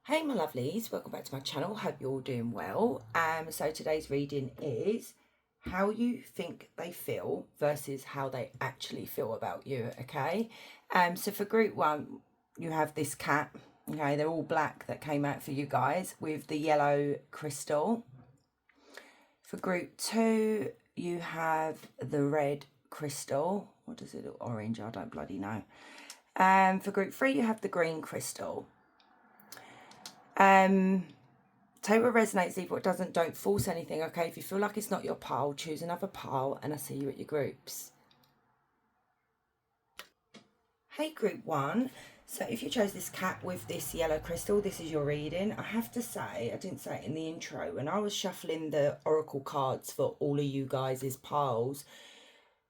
Hey my lovelies, welcome back to my channel. Hope you're all doing well. So today's reading is how you think they feel versus how they actually feel about you, okay? So for group one, you have this cat, okay? They're all black that came out for you guys with the yellow crystal. For group two, you have the red crystal. What does it look? Orange, I don't bloody know. For group three, you have the green crystal. Take what resonates, leave what doesn't. Don't force anything, okay? If you feel like it's not your pile, choose another pile, and I'll see you at your groups. Hey, group one. So if you chose this cat with this yellow crystal, this is your reading. I have to say, I didn't say it in the intro, when I was shuffling the oracle cards for all of you guys' piles,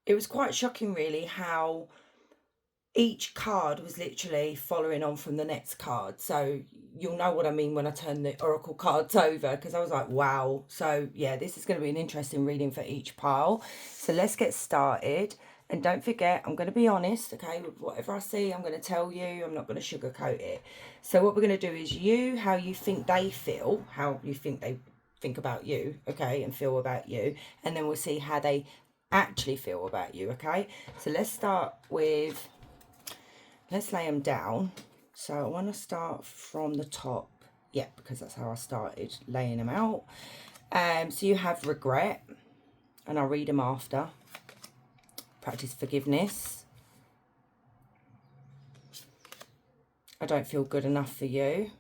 it was quite shocking, really, how each card was literally following on from the next card. So you'll know what I mean when I turn the oracle cards over, because I was like, wow. So yeah, this is going to be an interesting reading for each pile. So let's get started. And don't forget, I'm going to be honest, okay? With whatever I see, I'm going to tell you. I'm not going to sugarcoat it. So what we're going to do is how you think they feel, how you think they think about you, okay, and feel about you. And then we'll see how they actually feel about you, okay? So let's start with... Let's lay them down. So I want to start from the top. Yeah, because that's how I started laying them out. So you have regret, and I'll read them after. Practice forgiveness. I don't feel good enough for you.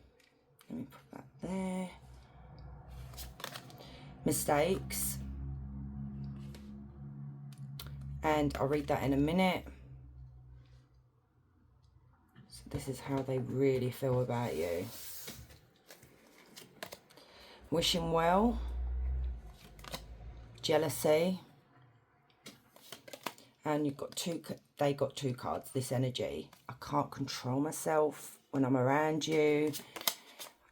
Let me put that there. Mistakes. And I'll read that in a minute. So this is how they really feel about you. Wishing well. Jealousy. And you've got they got two cards, this energy. I can't control myself when I'm around you.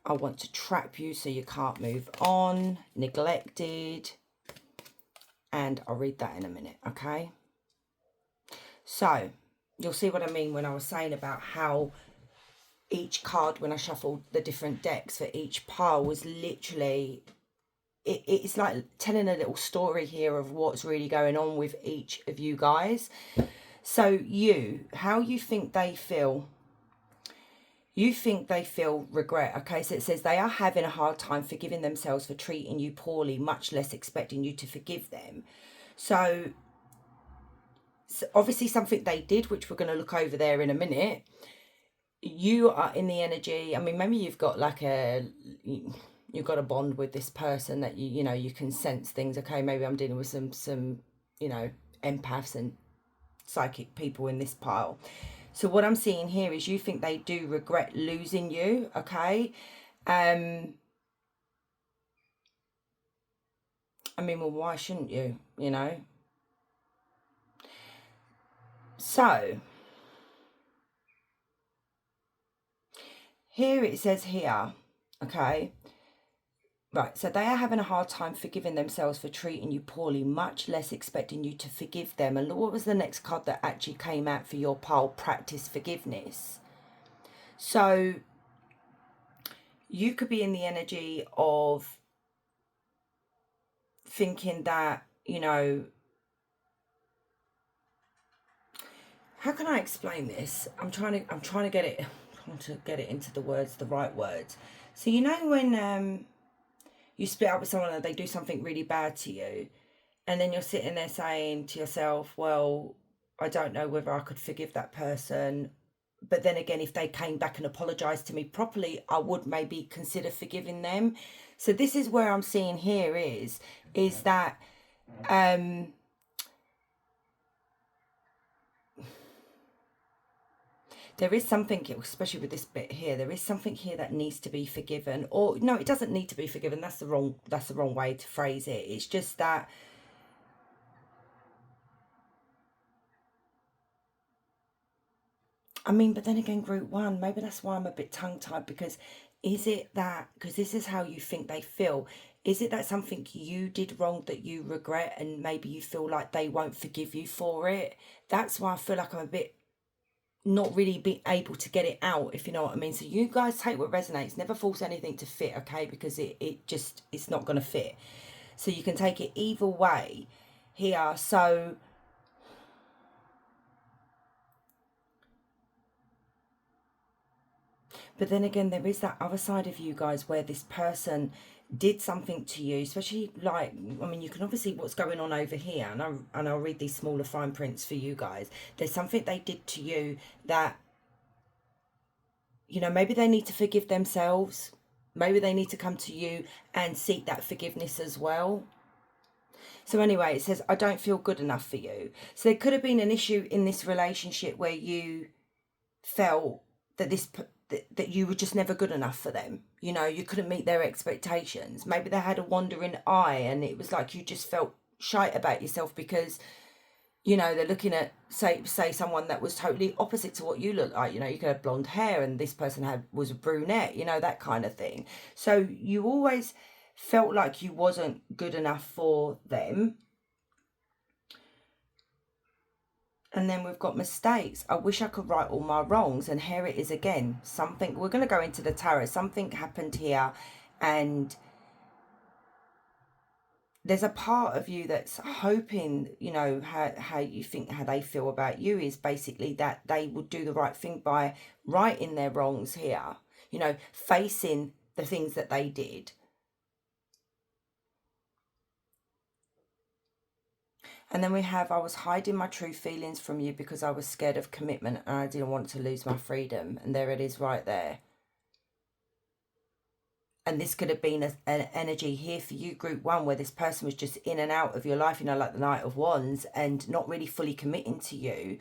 I want to trap you so you can't move on. Neglected. And I'll read that in a minute, okay? So you'll see what I mean when I was saying about how each card, when I shuffled the different decks for each pile, was literally... It's like telling a little story here of what's really going on with each of you guys. So how you think they feel. You think they feel regret, okay? So it says they are having a hard time forgiving themselves for treating you poorly, much less expecting you to forgive them. So obviously something they did, which we're going to look over there in a minute. You are in the energy. I mean, maybe you've got like you've got a bond with this person that you know you can sense things. Okay, maybe I'm dealing with some empaths and psychic people in this pile. So what I'm seeing here is you think they do regret losing you, okay? I mean, well, why shouldn't you, So here it says here, okay? Right, so they are having a hard time forgiving themselves for treating you poorly, much less expecting you to forgive them. And what was the next card that actually came out for your pile? Practice forgiveness. So you could be in the energy of thinking that, how can I explain this? I'm trying to get it into the right words. So when you split up with someone and they do something really bad to you, and then you're sitting there saying to yourself, well, I don't know whether I could forgive that person. But then again, if they came back and apologized to me properly, I would maybe consider forgiving them. So this is where I'm seeing here is that there is something, especially with this bit here, there is something here that needs to be forgiven. Or no, it doesn't need to be forgiven. That's the wrong way to phrase it. It's just that I mean, but then again, group one, maybe that's why I'm a bit tongue-tied, because because this is how you think they feel, is it that something you did wrong that you regret and maybe you feel like they won't forgive you for it? That's why I feel like I'm a bit not really be able to get it out, if you know what I mean. So you guys take what resonates, never force anything to fit, okay? Because it's not going to fit. So you can take it either way here. So but then again, there is that other side of you guys where this person did something to you, especially like, I mean, you can obviously what's going on over here, and I'll read these smaller fine prints for you guys. There's something they did to you that, you know, maybe they need to forgive themselves. Maybe they need to come to you and seek that forgiveness as well. So anyway, it says, I don't feel good enough for you. So there could have been an issue in this relationship where you felt that that you were just never good enough for them. You know, you couldn't meet their expectations. Maybe they had a wandering eye and it was like you just felt shite about yourself because, you know, they're looking at, say someone that was totally opposite to what you look like. You know, you could have blonde hair and this person was a brunette, you know, that kind of thing. So you always felt like you wasn't good enough for them. And then we've got mistakes. I wish I could right all my wrongs. And here it is again. Something, we're going to go into the tarot. Something happened here. And there's a part of you that's hoping, you know, how you think, how they feel about you is basically that they would do the right thing by righting their wrongs here. You know, facing the things that they did. And then we have, I was hiding my true feelings from you because I was scared of commitment and I didn't want to lose my freedom. And there it is right there. And this could have been an energy here for you, group one, where this person was just in and out of your life, you know, like the Knight of Wands, and not really fully committing to you,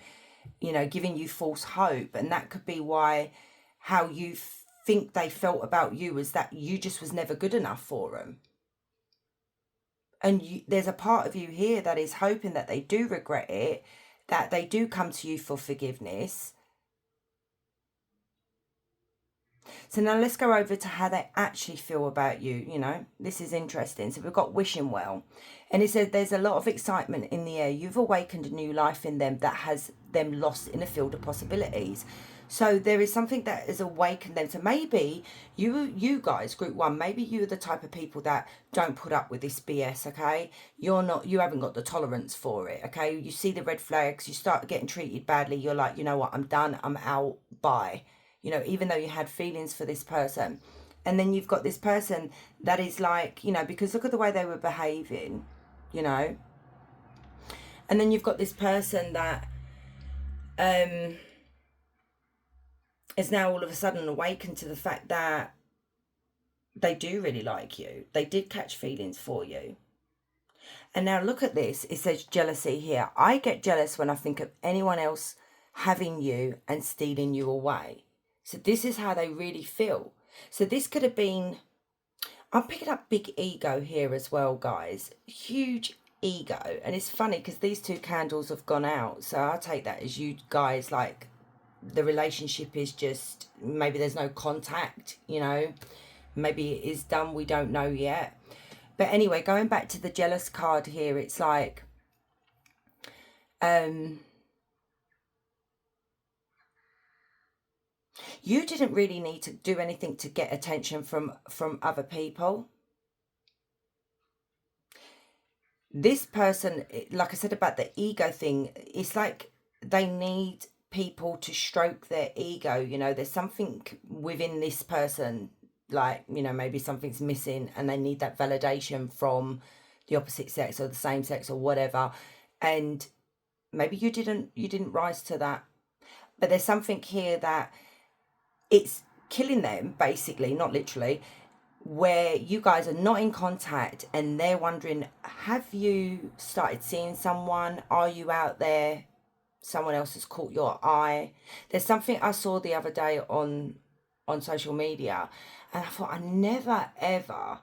you know, giving you false hope. And that could be why, how you think they felt about you was that you just was never good enough for them. And there's a part of you here that is hoping that they do regret it, that they do come to you for forgiveness. So now let's go over to how they actually feel about you. You know, this is interesting. So we've got wishing well. And it says there's a lot of excitement in the air. You've awakened a new life in them that has them lost in a field of possibilities. So there is something that has awakened them. So maybe you guys, group one, maybe you're the type of people that don't put up with this BS, okay? You haven't got the tolerance for it, okay? You see the red flags, you start getting treated badly, you're like, you know what, I'm done, I'm out, bye. You know, even though you had feelings for this person. And then you've got this person that is like, you know, because look at the way they were behaving, you know. And then you've got this person that is now all of a sudden awakened to the fact that they do really like you. They did catch feelings for you. And now look at this. It says jealousy here. I get jealous when I think of anyone else having you and stealing you away. So this is how they really feel. So this could have been, I'm picking up big ego here as well, guys. Huge ego. And it's funny because these two candles have gone out. So I take that as you guys, like, the relationship is just, maybe there's no contact, you know. Maybe it is done, we don't know yet. But anyway, going back to the jealous card here, it's like, you didn't really need to do anything to get attention from other people. This person, like I said about the ego thing, it's like they need people to stroke their ego. You know, there's something within this person, like, you know, maybe something's missing and they need that validation from the opposite sex or the same sex or whatever. And maybe you didn't rise to that. But there's something here that it's killing them, basically, not literally, where you guys are not in contact and they're wondering, have you started seeing someone? Are you out there? Someone else has caught your eye. There's something I saw the other day on social media and I thought, I never ever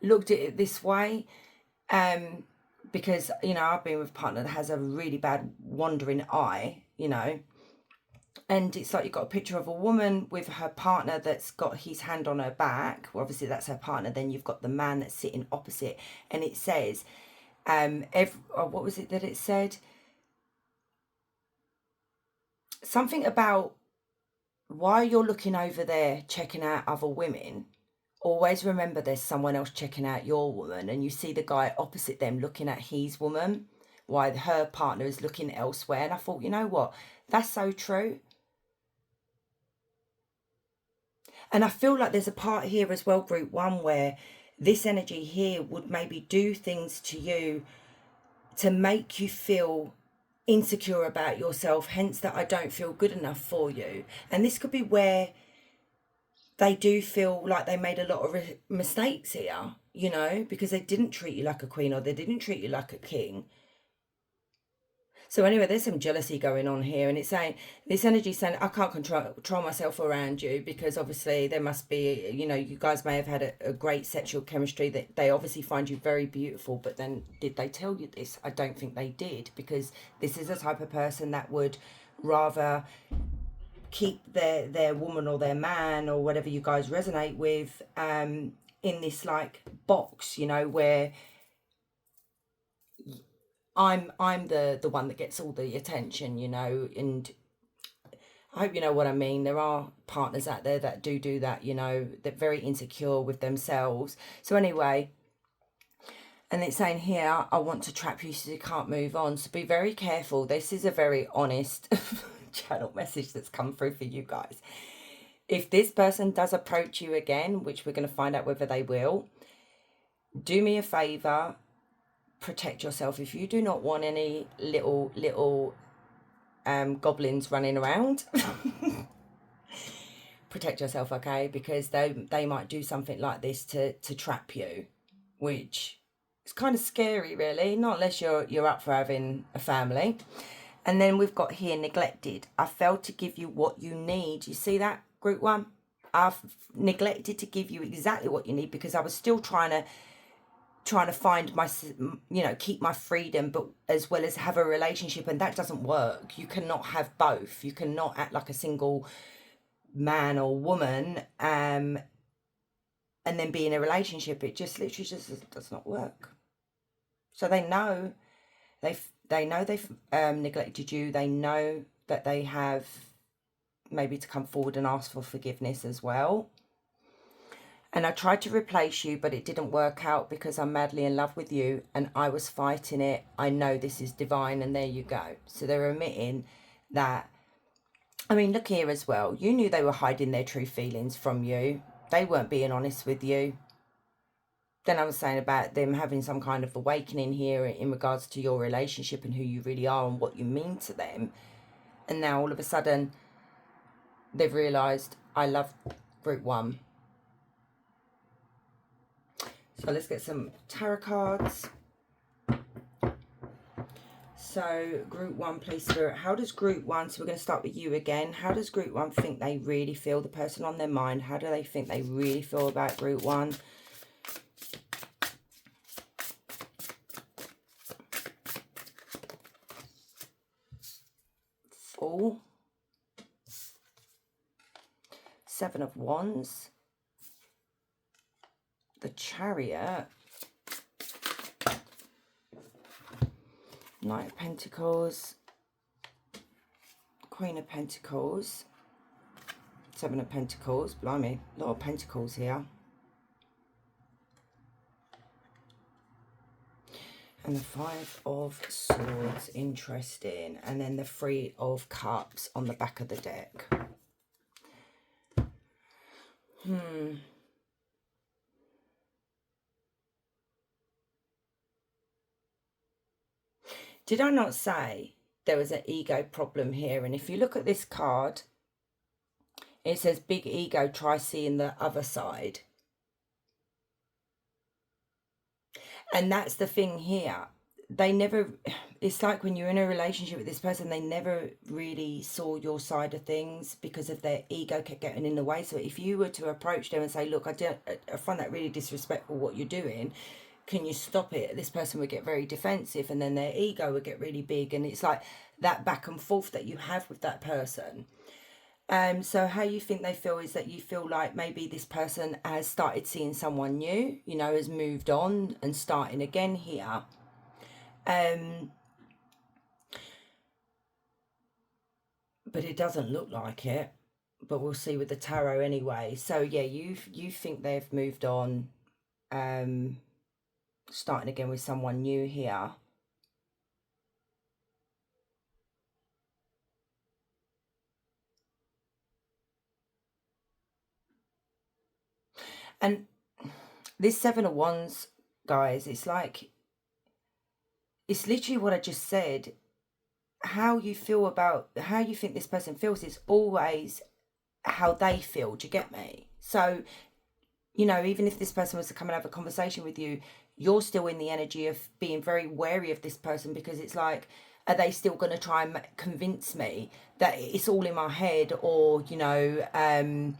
looked at it this way, because, you know, I've been with a partner that has a really bad wandering eye, you know. And it's like you've got a picture of a woman with her partner that's got his hand on her back. Well, obviously that's her partner. Then you've got the man that's sitting opposite. And it says, what was it that it said? something about while you're looking over there checking out other women, always remember there's someone else checking out your woman, and you see the guy opposite them looking at his woman while her partner is looking elsewhere. And I thought, you know what? That's so true. And I feel like there's a part here as well, group one, where this energy here would maybe do things to you to make you feel insecure about yourself, hence that I don't feel good enough for you. And this could be where they do feel like they made a lot of mistakes here, you know, because they didn't treat you like a queen or they didn't treat you like a king. So anyway, there's some jealousy going on here, and it's saying, this energy saying, I can't control myself around you, because obviously there must be, you know, you guys may have had a great sexual chemistry, that they obviously find you very beautiful, but then did they tell you this? I don't think they did, because this is a type of person that would rather keep their woman or their man or whatever you guys resonate with in this like box, you know, where I'm the one that gets all the attention, you know. And I hope you know what I mean. There are partners out there that do that, you know, they're very insecure with themselves. So anyway, and it's saying here, I want to trap you so you can't move on. So be very careful. This is a very honest channel message that's come through for you guys. If this person does approach you again, which we're going to find out whether they will, do me a favor, protect yourself. If you do not want any little goblins running around, protect yourself, okay? Because they might do something like this to trap you, which is kind of scary, really. Not unless you're up for having a family. And then we've got here, neglected. I failed to give you what you need. You see that, group one? I've neglected to give you exactly what you need because I was still trying to find my, you know, keep my freedom, but as well as have a relationship, and that doesn't work. You cannot have both. You cannot act like a single man or woman and then be in a relationship. It just literally just does not work. So they know they've neglected you. They know that they have maybe to come forward and ask for forgiveness as well. And I tried to replace you, but it didn't work out because I'm madly in love with you and I was fighting it. I know this is divine, and there you go. So they're admitting that. I mean, look here as well. You knew they were hiding their true feelings from you. They weren't being honest with you. Then I was saying about them having some kind of awakening here in regards to your relationship and who you really are and what you mean to them. And now all of a sudden, they've realised, I love group one. So let's get some tarot cards. So group one, please, Spirit. How does group one, so we're going to start with you again. How does group one think they really feel, the person on their mind? How do they think they really feel about group one? Fool. Seven of Wands. The Chariot. Knight of Pentacles. Queen of Pentacles. Seven of Pentacles. Blimey, a lot of Pentacles here. And the Five of Swords. Interesting. And then the Three of Cups on the back of the deck. Did I not say there was an ego problem here? And if you look at this card, it says big ego, try seeing the other side. And that's the thing here. They never, it's like when you're in a relationship with this person, they never really saw your side of things because of their ego kept getting in the way. So if you were to approach them and say, look, I find that really disrespectful what you're doing, can you stop it? This person would get very defensive, and then their ego would get really big, and it's like that back and forth that you have with that person. So how you think they feel is that you feel like maybe this person has started seeing someone new, you know, has moved on and starting again here. but it doesn't look like it. But we'll see with the tarot anyway. So yeah, you think they've moved on, starting again with someone new here. And this Seven of Wands, guys, it's like, it's literally what I just said. How you feel about, how you think this person feels is always how they feel. Do you get me? So, you know, even if this person was to come and have a conversation with you, you're still in the energy of being very wary of this person, because it's like, are they still going to try and convince me that it's all in my head, or, you know, I'm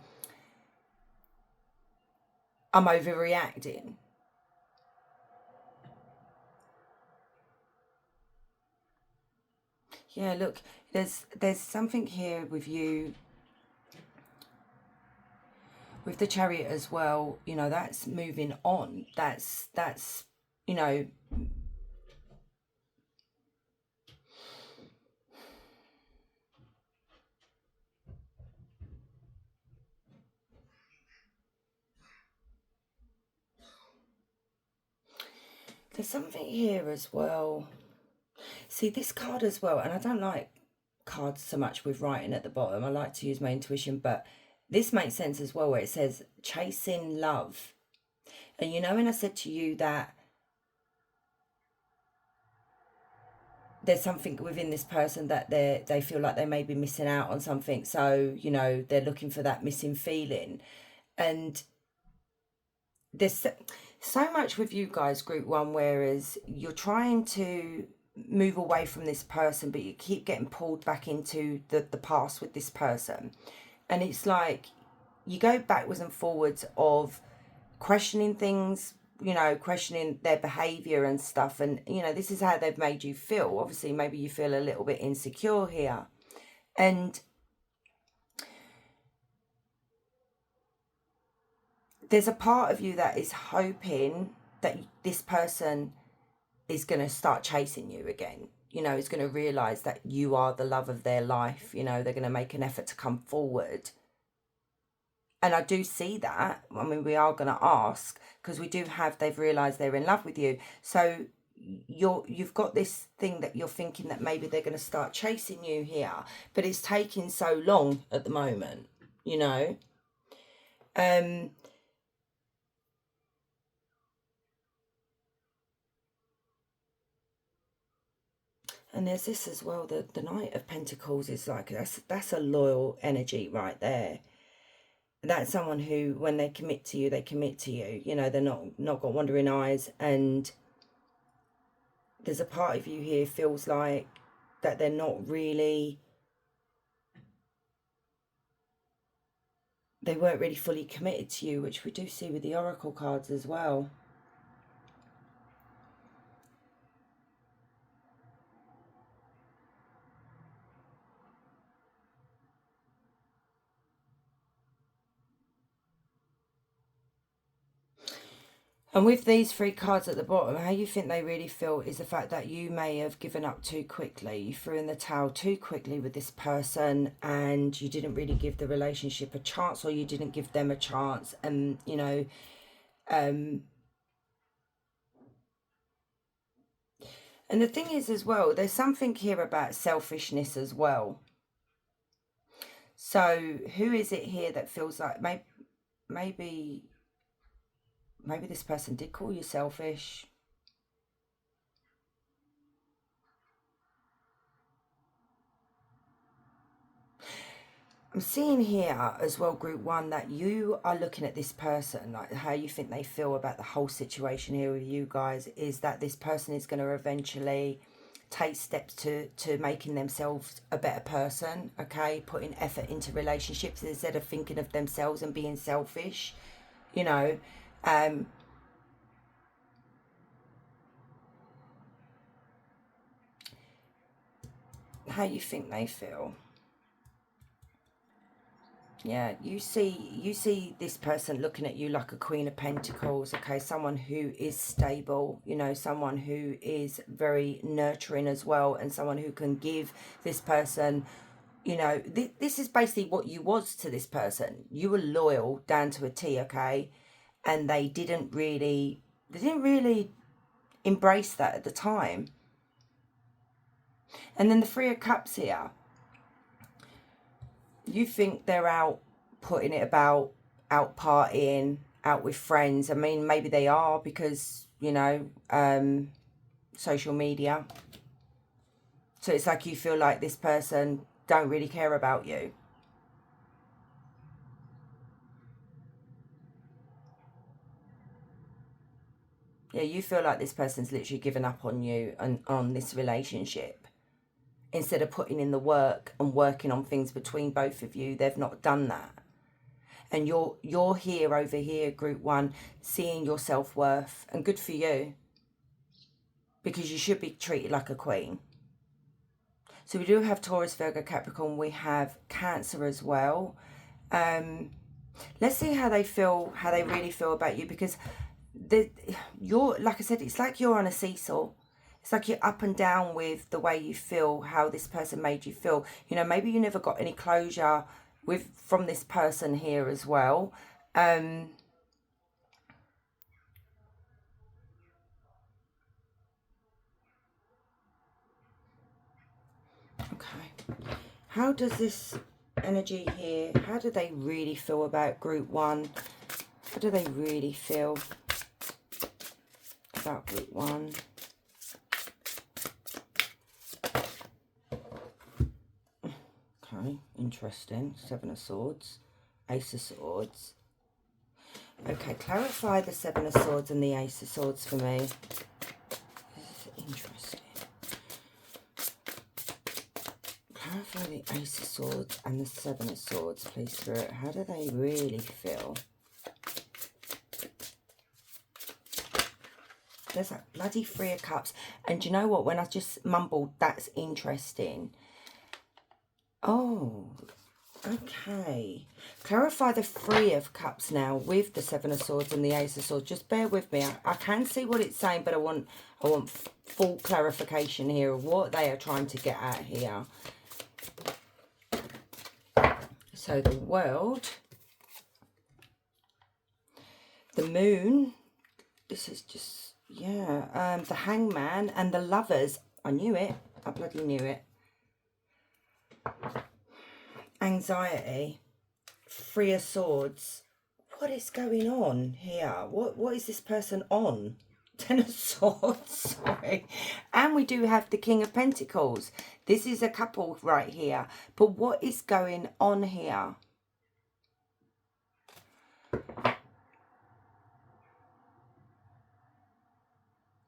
overreacting? Yeah, look, there's something here with you with the Chariot as well. You know, that's moving on. That's you know, there's something here as well. See this card as well, and I don't like cards so much with writing at the bottom. I like to use my intuition, but this makes sense as well, where it says chasing love. And you know, when I said to you that there's something within this person that they feel like they may be missing out on something, so you know, they're looking for that missing feeling. And there's so much with you guys, group one, whereas you're trying to move away from this person, but you keep getting pulled back into the past with this person. And it's like you go backwards and forwards of questioning things, you know, questioning their behavior and stuff. And, you know, this is how they've made you feel. Obviously, maybe you feel a little bit insecure here. And there's a part of you that is hoping that this person is going to start chasing you again. You know, is going to realize that you are the love of their life. You know, they're going to make an effort to come forward. And I do see that. I mean, we are going to ask, because we do have, they've realized they're in love with you. So you've got this thing that you're thinking that maybe they're going to start chasing you here, but it's taking so long at the moment, you know. And there's this as well, the Knight of Pentacles is like, that's a loyal energy right there. That's someone who, when they commit to you, they commit to you. You know, they're not got wandering eyes. And there's a part of you here feels like that they're not really, they weren't really fully committed to you, which we do see with the Oracle cards as well. And with these three cards at the bottom, how you think they really feel is the fact that you may have given up too quickly. You threw in the towel too quickly with this person, and you didn't really give the relationship a chance, or you didn't give them a chance. And, you know, and the thing is as well, there's something here about selfishness as well. So who is it here that feels like maybe this person did call you selfish? I'm seeing here as well, group one, that you are looking at this person, like how you think they feel about the whole situation here with you guys, is that this person is going to eventually take steps to making themselves a better person, okay? Putting effort into relationships instead of thinking of themselves and being selfish, you know. How you think they feel? Yeah, you see this person looking at you like a Queen of Pentacles, okay? Someone who is stable, you know, someone who is very nurturing as well, and someone who can give this person You know, this is basically what you was to this person. You were loyal down to a T, okay? And they didn't really embrace that at the time. And then the Three of Cups here, you think they're out putting it about, out partying, out with friends. I mean, maybe they are because, you know, social media. So it's like you feel like this person don't really care about you. Yeah, you feel like this person's literally given up on you and on this relationship. Instead of putting in the work and working on things between both of you, they've not done that. And you're here over here, group one, seeing your self-worth, and good for you, because you should be treated like a queen. So we do have Taurus, Virgo, Capricorn. We have Cancer as well. Let's see how they feel, how they really feel about you, because you're, like I said, it's like you're on a seesaw. It's like you're up and down with the way you feel, how this person made you feel. You know, maybe you never got any closure from this person here as well. Okay. How does this energy here, how do they really feel about group one? How do they really feel about group one? Okay, interesting. Seven of Swords, Ace of Swords. Okay, clarify the Seven of Swords and the Ace of Swords for me. This is interesting. Clarify the Ace of Swords and the Seven of Swords, please, Spirit. How do they really feel? There's that bloody Three of Cups. And do you know what? When I just mumbled, that's interesting. Oh, okay. Clarify the Three of Cups now with the Seven of Swords and the Ace of Swords. Just bear with me. I can see what it's saying, but I want full clarification here of what they are trying to get at here. So the World, the Moon, this is just, yeah, the Hangman and the Lovers. I knew it. I bloody knew it. Anxiety, Three of Swords. What is going on here? What is this person on? Ten of Swords, sorry. And we do have the King of Pentacles. This is a couple right here. But what is going on here?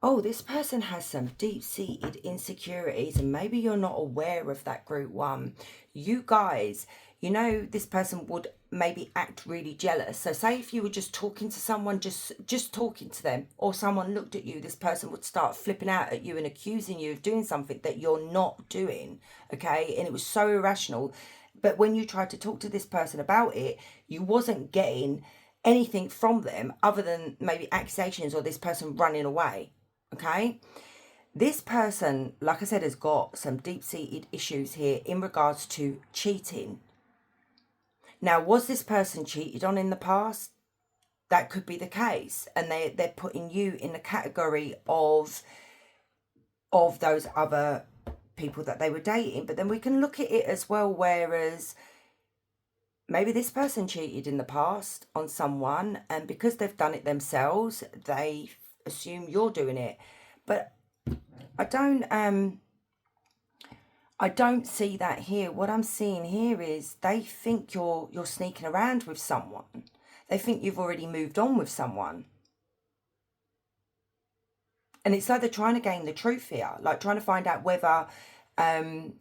Oh, this person has some deep-seated insecurities, and maybe you're not aware of that, group one. You guys, you know, this person would maybe act really jealous. So say if you were just talking to someone, just talking to them, or someone looked at you, this person would start flipping out at you and accusing you of doing something that you're not doing, okay? And it was so irrational. But when you tried to talk to this person about it, you wasn't getting anything from them other than maybe accusations or this person running away. Okay, this person, like I said, has got some deep-seated issues here in regards to cheating. Now, was this person cheated on in the past? That could be the case, and they're putting you in the category of those other people that they were dating. But then we can look at it as well, whereas maybe this person cheated in the past on someone, and because they've done it themselves, they assume you're doing it. But I don't see that here. What I'm seeing here is they think you're sneaking around with someone. They think you've already moved on with someone. And it's like they're trying to gain the truth here, like trying to find out whether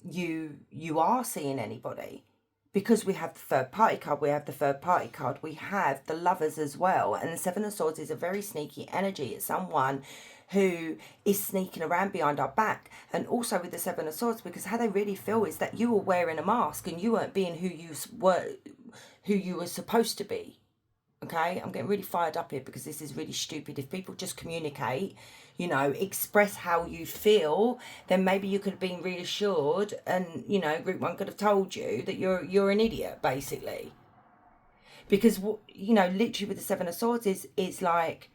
you are seeing anybody. Because we have the third party card, we have the Lovers as well. And the Seven of Swords is a very sneaky energy. It's someone who is sneaking around behind our back. And also with the Seven of Swords, because how they really feel is that you were wearing a mask and you weren't being who you were supposed to be. Okay, I'm getting really fired up here because this is really stupid. If people just communicate, you know, express how you feel, then maybe you could have been reassured, and you know, group one could have told you that you're an idiot, basically. Because you know, literally with the Seven of Swords is like,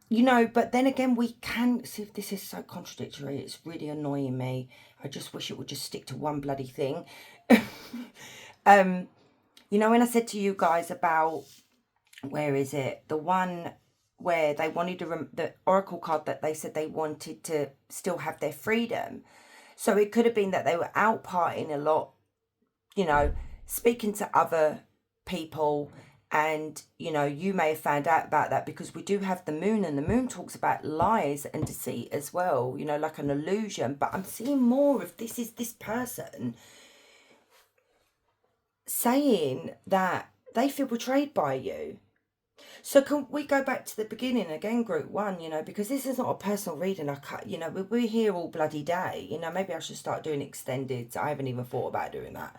you know, but then again, we can see if this is so contradictory. It's really annoying me. I just wish it would just stick to one bloody thing. You know, when I said to you guys about, where is it? The one where they wanted to, the oracle card that they said they wanted to still have their freedom. So it could have been that they were out partying a lot, you know, speaking to other people. And, you know, you may have found out about that because we do have the moon, and the moon talks about lies and deceit as well, you know, like an illusion. But I'm seeing more of this is this person saying that they feel betrayed by you. So can we go back to the beginning again, group one, you know, because this is not a personal reading. You know, we're here all bloody day. You know, maybe I should start doing extended. I haven't even thought about doing that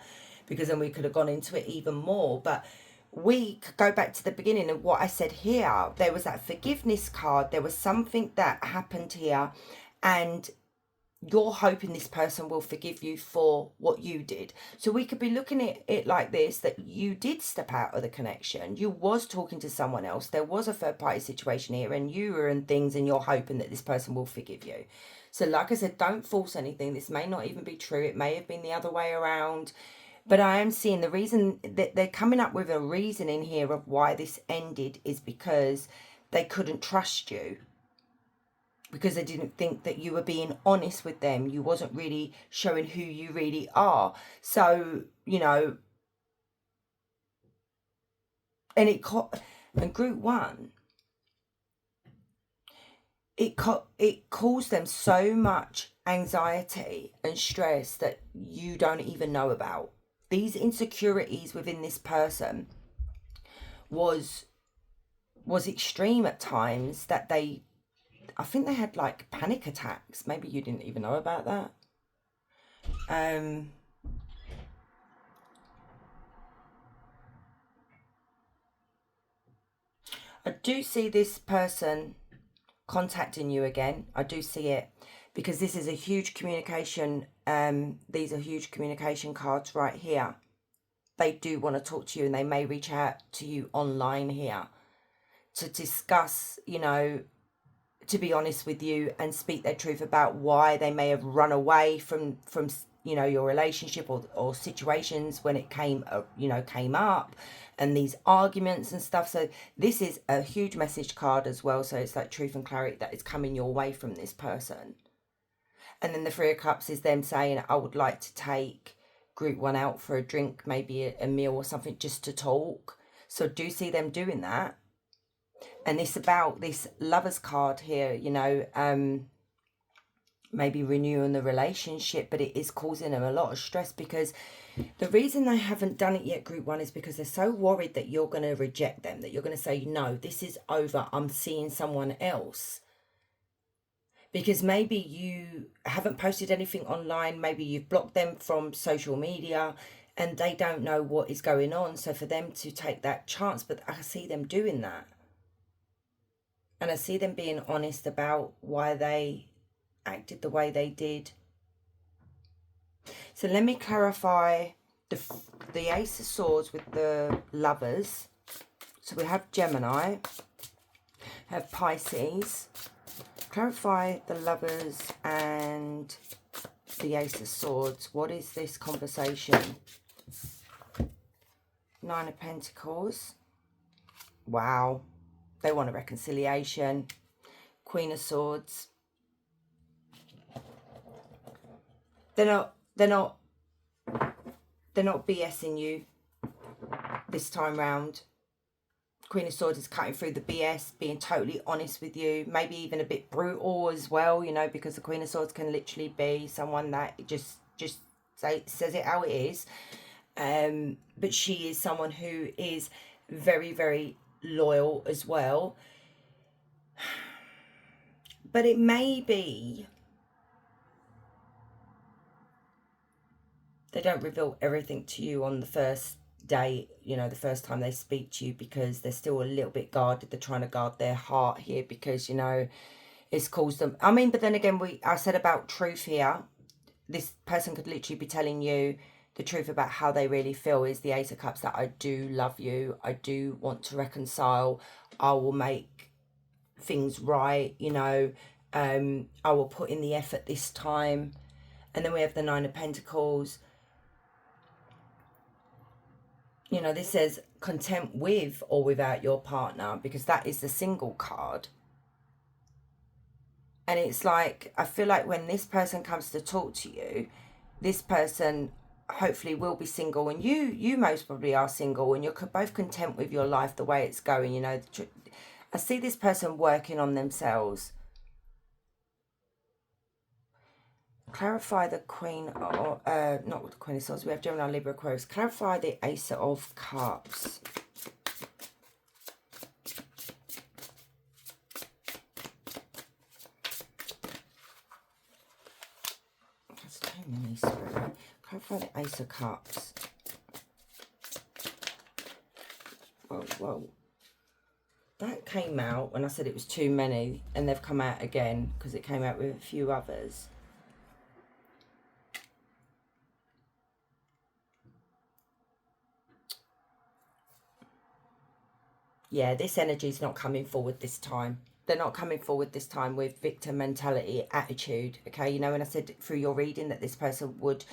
because then we could have gone into it even more. But we could go back to the beginning of what I said here. There was that forgiveness card. There was something that happened here, and you're hoping this person will forgive you for what you did. So we could be looking at it like this, that you did step out of the connection. You was talking to someone else. There was a third party situation here, and you were in things, and you're hoping that this person will forgive you. So like I said, don't force anything. This may not even be true. It may have been the other way around. But I am seeing the reason that they're coming up with a reason in here of why this ended is because they couldn't trust you, because they didn't think that you were being honest with them. You wasn't really showing who you really are. So, you know, and and group one, it caused them so much anxiety and stress that you don't even know about. These insecurities within this person was extreme at times, that I think they had like panic attacks. Maybe you didn't even know about that. I do see this person contacting you again. I do see it because this is a huge communication. These are huge communication cards right here. They do want to talk to you, and they may reach out to you online here to discuss, you know, to be honest with you and speak their truth about why they may have run away from you know, your relationship or situations when it came up, and these arguments and stuff. So this is a huge message card as well. So it's like truth and clarity that is coming your way from this person. And then the Three of Cups is them saying, I would like to take group one out for a drink, maybe a meal or something, just to talk. So do see them doing that. And it's about this Lovers card here, you know, maybe renewing the relationship, but it is causing them a lot of stress, because the reason they haven't done it yet, group one, is because they're so worried that you're going to reject them, that you're going to say, no, this is over, I'm seeing someone else. Because maybe you haven't posted anything online, maybe you've blocked them from social media, and they don't know what is going on. So for them to take that chance, but I see them doing that. And I see them being honest about why they acted the way they did. So let me clarify the Ace of Swords with the Lovers. So we have Gemini, have Pisces. Clarify the Lovers and the Ace of Swords. What is this conversation? Nine of Pentacles. Wow. They want a reconciliation. Queen of Swords. They're not BSing you this time round. Queen of Swords is cutting through the BS, being totally honest with you, maybe even a bit brutal as well, you know, because the Queen of Swords can literally be someone that just says it how it is. But she is someone who is very, very loyal as well. But it may be They don't reveal everything to you on the first day, you know, the first time they speak to you, because they're still a little bit guarded. They're trying to guard their heart here because, you know, it's caused them. I mean, but then again, I said about truth here. This person could literally be telling you the truth about how they really feel. Is the Ace of Cups, that I do love you. I do want to reconcile. I will make things right, you know. I will put in the effort this time. And then we have the Nine of Pentacles. You know, this says content with or without your partner, because that is the single card. And it's like, I feel like when this person comes to talk to you, this person hopefully will be single, and you most probably are single, and you're both content with your life the way it's going. You know, I see this person working on themselves. Clarify the Queen, or not the Queen of Swords. We have Gemini, Libra, Aquarius. Clarify the Ace of Cups. That's too many, Spirit. Clarify the Ace of Cups. Whoa, whoa. That came out when I said it was too many, and they've come out again because it came out with a few others. Yeah, this energy is not coming forward this time. They're not coming forward this time with victim mentality, attitude. Okay, you know, when I said through your reading that this person would,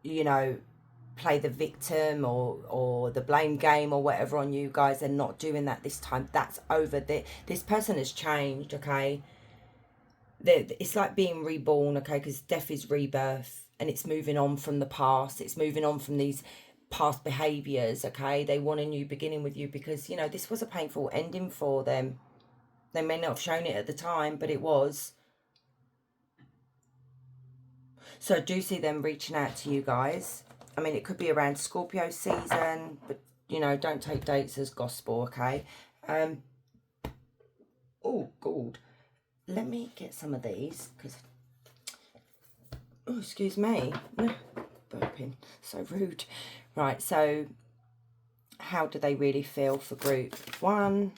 you know, play the victim or the blame game or whatever on you guys, they're not doing that this time. That's over. This person has changed. Okay, it's like being reborn. Okay, because death is rebirth, and it's moving on from the past. It's moving on from these past behaviors. Okay, they want a new beginning with you because, you know, this was a painful ending for them. They may not have shown it at the time, but it was. So I do see them reaching out to you guys. I mean, it could be around Scorpio season, but, you know, don't take dates as gospel. Okay. Oh God, let me get some of these, because, oh, excuse me, burping, so rude. Right, so how do they really feel for group one?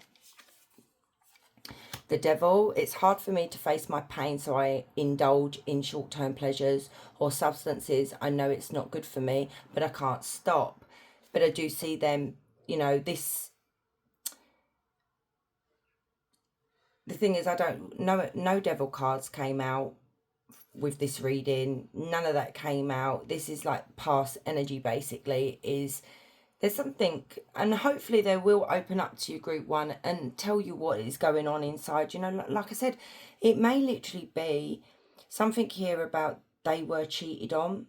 The Devil. It's hard for me to face my pain, so I indulge in short-term pleasures or substances. I know it's not good for me, but I can't stop. But I do see them, you know, this... The thing is, I don't know, no Devil cards came out with this reading. None of that came out. This is like past energy, basically. There's something, and hopefully they will open up to you, group one, and tell you what is going on inside. You know, like I said, it may literally be something here about they were cheated on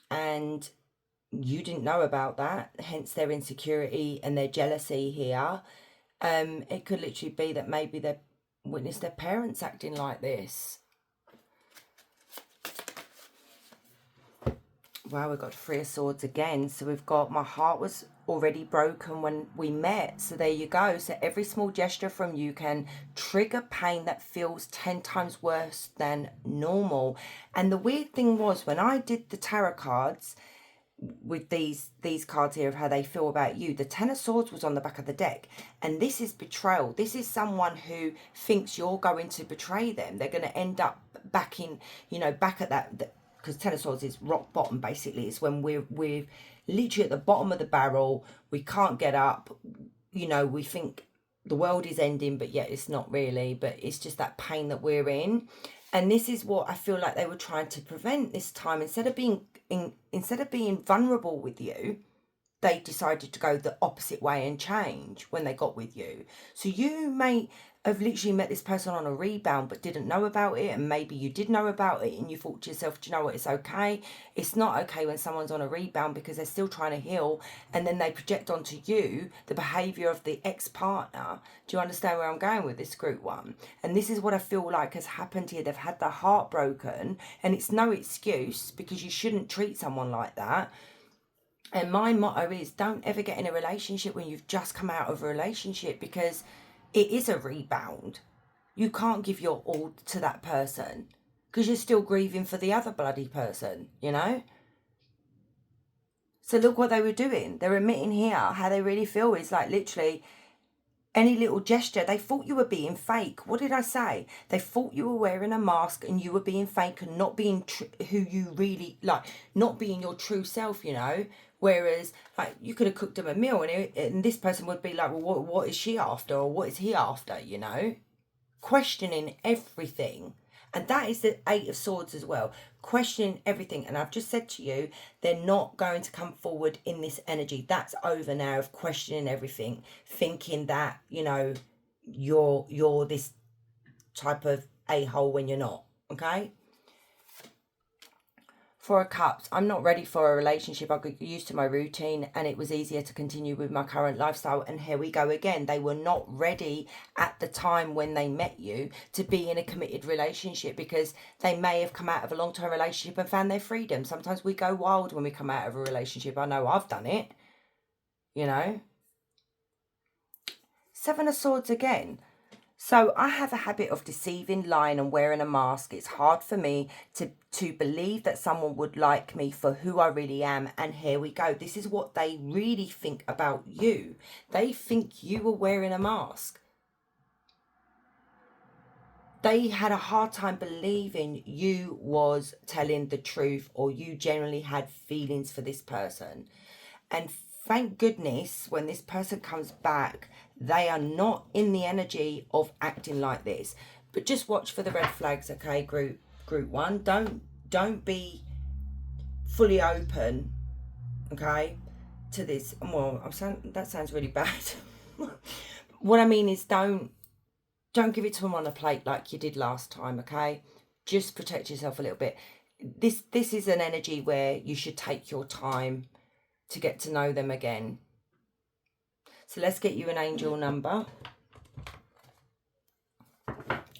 and you didn't know about that, hence their insecurity and their jealousy here. It could literally be that maybe they witnessed their parents acting like this. Wow, we've got Three of Swords again. So we've got, my heart was already broken when we met. So there you go. So every small gesture from you can trigger pain that feels 10 times worse than normal. And the weird thing was, when I did the tarot cards with these cards here of how they feel about you, the Ten of Swords was on the back of the deck. And this is betrayal. This is someone who thinks you're going to betray them. They're going to end up back in, you know, back at that, because Ten of Swords is rock bottom, basically. It's when we're literally at the bottom of the barrel. We can't get up. You know, we think the world is ending, but yet it's not really. But it's just that pain that we're in. And this is what I feel like they were trying to prevent this time. Instead of being vulnerable with you, they decided to go the opposite way and change when they got with you. So you may have literally met this person on a rebound but didn't know about it, and maybe you did know about it and you thought to yourself, do you know what, it's okay. It's not okay when someone's on a rebound because they're still trying to heal, and then they project onto you the behaviour of the ex-partner. Do you understand where I'm going with this, group one? And this is what I feel like has happened here. They've had their heart broken, and it's no excuse, because you shouldn't treat someone like that. And my motto is, don't ever get in a relationship when you've just come out of a relationship, because it is a rebound. You can't give your all to that person because you're still grieving for the other bloody person, you know? So look what they were doing. They're admitting here how they really feel is like literally any little gesture. They thought you were being fake. What did I say? They thought you were wearing a mask and you were being fake and not being who you really, like, not being your true self, you know? Whereas, like, you could have cooked them a meal and this person would be like, well, what is she after? Or what is he after, you know? Questioning everything. And that is the Eight of Swords as well. Questioning everything. And I've just said to you, they're not going to come forward in this energy. That's over now, of questioning everything. Thinking that, you know, you're this type of a-hole when you're not. Okay? Four of Cups, I'm not ready for a relationship. I got used to my routine and it was easier to continue with my current lifestyle. And here we go again. They were not ready at the time when they met you to be in a committed relationship, because they may have come out of a long-term relationship and found their freedom. Sometimes we go wild when we come out of a relationship. I know I've done it, you know. Seven of Swords again. So I have a habit of deceiving, lying and wearing a mask. It's hard for me to believe that someone would like me for who I really am. And here we go. This is what they really think about you. They think you were wearing a mask. They had a hard time believing you was telling the truth, or you generally had feelings for this person. And thank goodness when this person comes back, they are not in the energy of acting like this. But just watch for the red flags, okay, group one. Don't be fully open, okay, to this. Well, that sounds really bad. What I mean is don't give it to them on a plate like you did last time, okay? Just protect yourself a little bit. This is an energy where you should take your time to get to know them again. So let's get you an angel number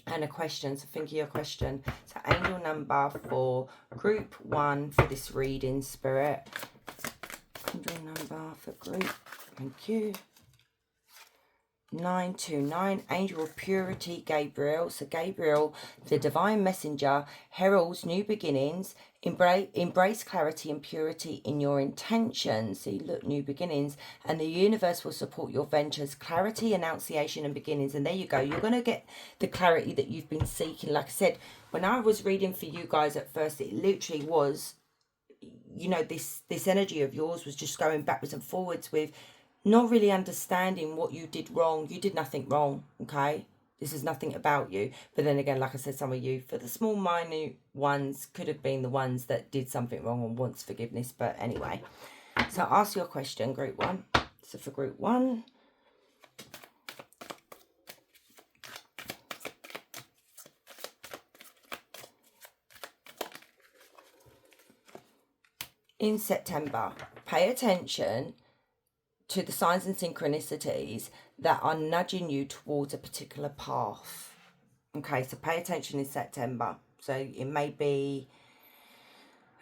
and a question. So think of your question. So angel number for group one for this reading, Spirit. Angel number for group, thank you. 929, Angel of Purity, Gabriel. So Gabriel, the divine messenger, heralds new beginnings. Embrace clarity and purity in your intentions. See, look, new beginnings. And the universe will support your ventures. Clarity, annunciation and beginnings. And there you go. You're going to get the clarity that you've been seeking. Like I said, when I was reading for you guys at first, it literally was, you know, this energy of yours was just going backwards and forwards with not really understanding what you did wrong. You did nothing wrong, okay? This is nothing about you. But then again, like I said, some of you, for the small, minute ones, could have been the ones that did something wrong and wants forgiveness. But anyway, so ask your question, group one. So for group one, in September, pay attention to the signs and synchronicities that are nudging you towards a particular path. Okay, so pay attention in September. So it may be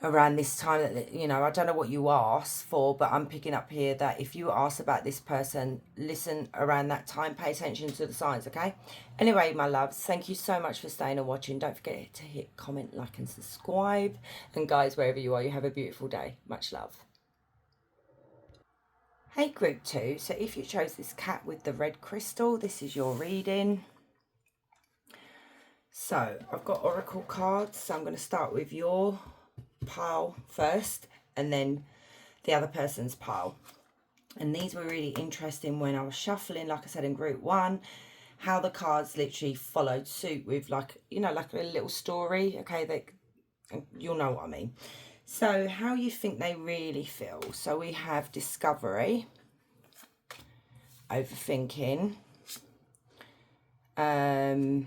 around this time that, you know, I don't know what you asked for, but I'm picking up here that if you ask about this person, listen around that time, pay attention to the signs, okay? Anyway, my loves, thank you so much for staying and watching. Don't forget to hit comment, like and subscribe. And guys, wherever you are, you have a beautiful day. Much love. Hey group two, so if you chose this cat with the red crystal, this is your reading. So I've got oracle cards, so I'm going to start with your pile first and then the other person's pile. And these were really interesting when I was shuffling, like I said, in group one, how the cards literally followed suit with, like, you know, like a little story, okay, you'll know what I mean. So how you think they really feel. So we have discovery, overthinking, I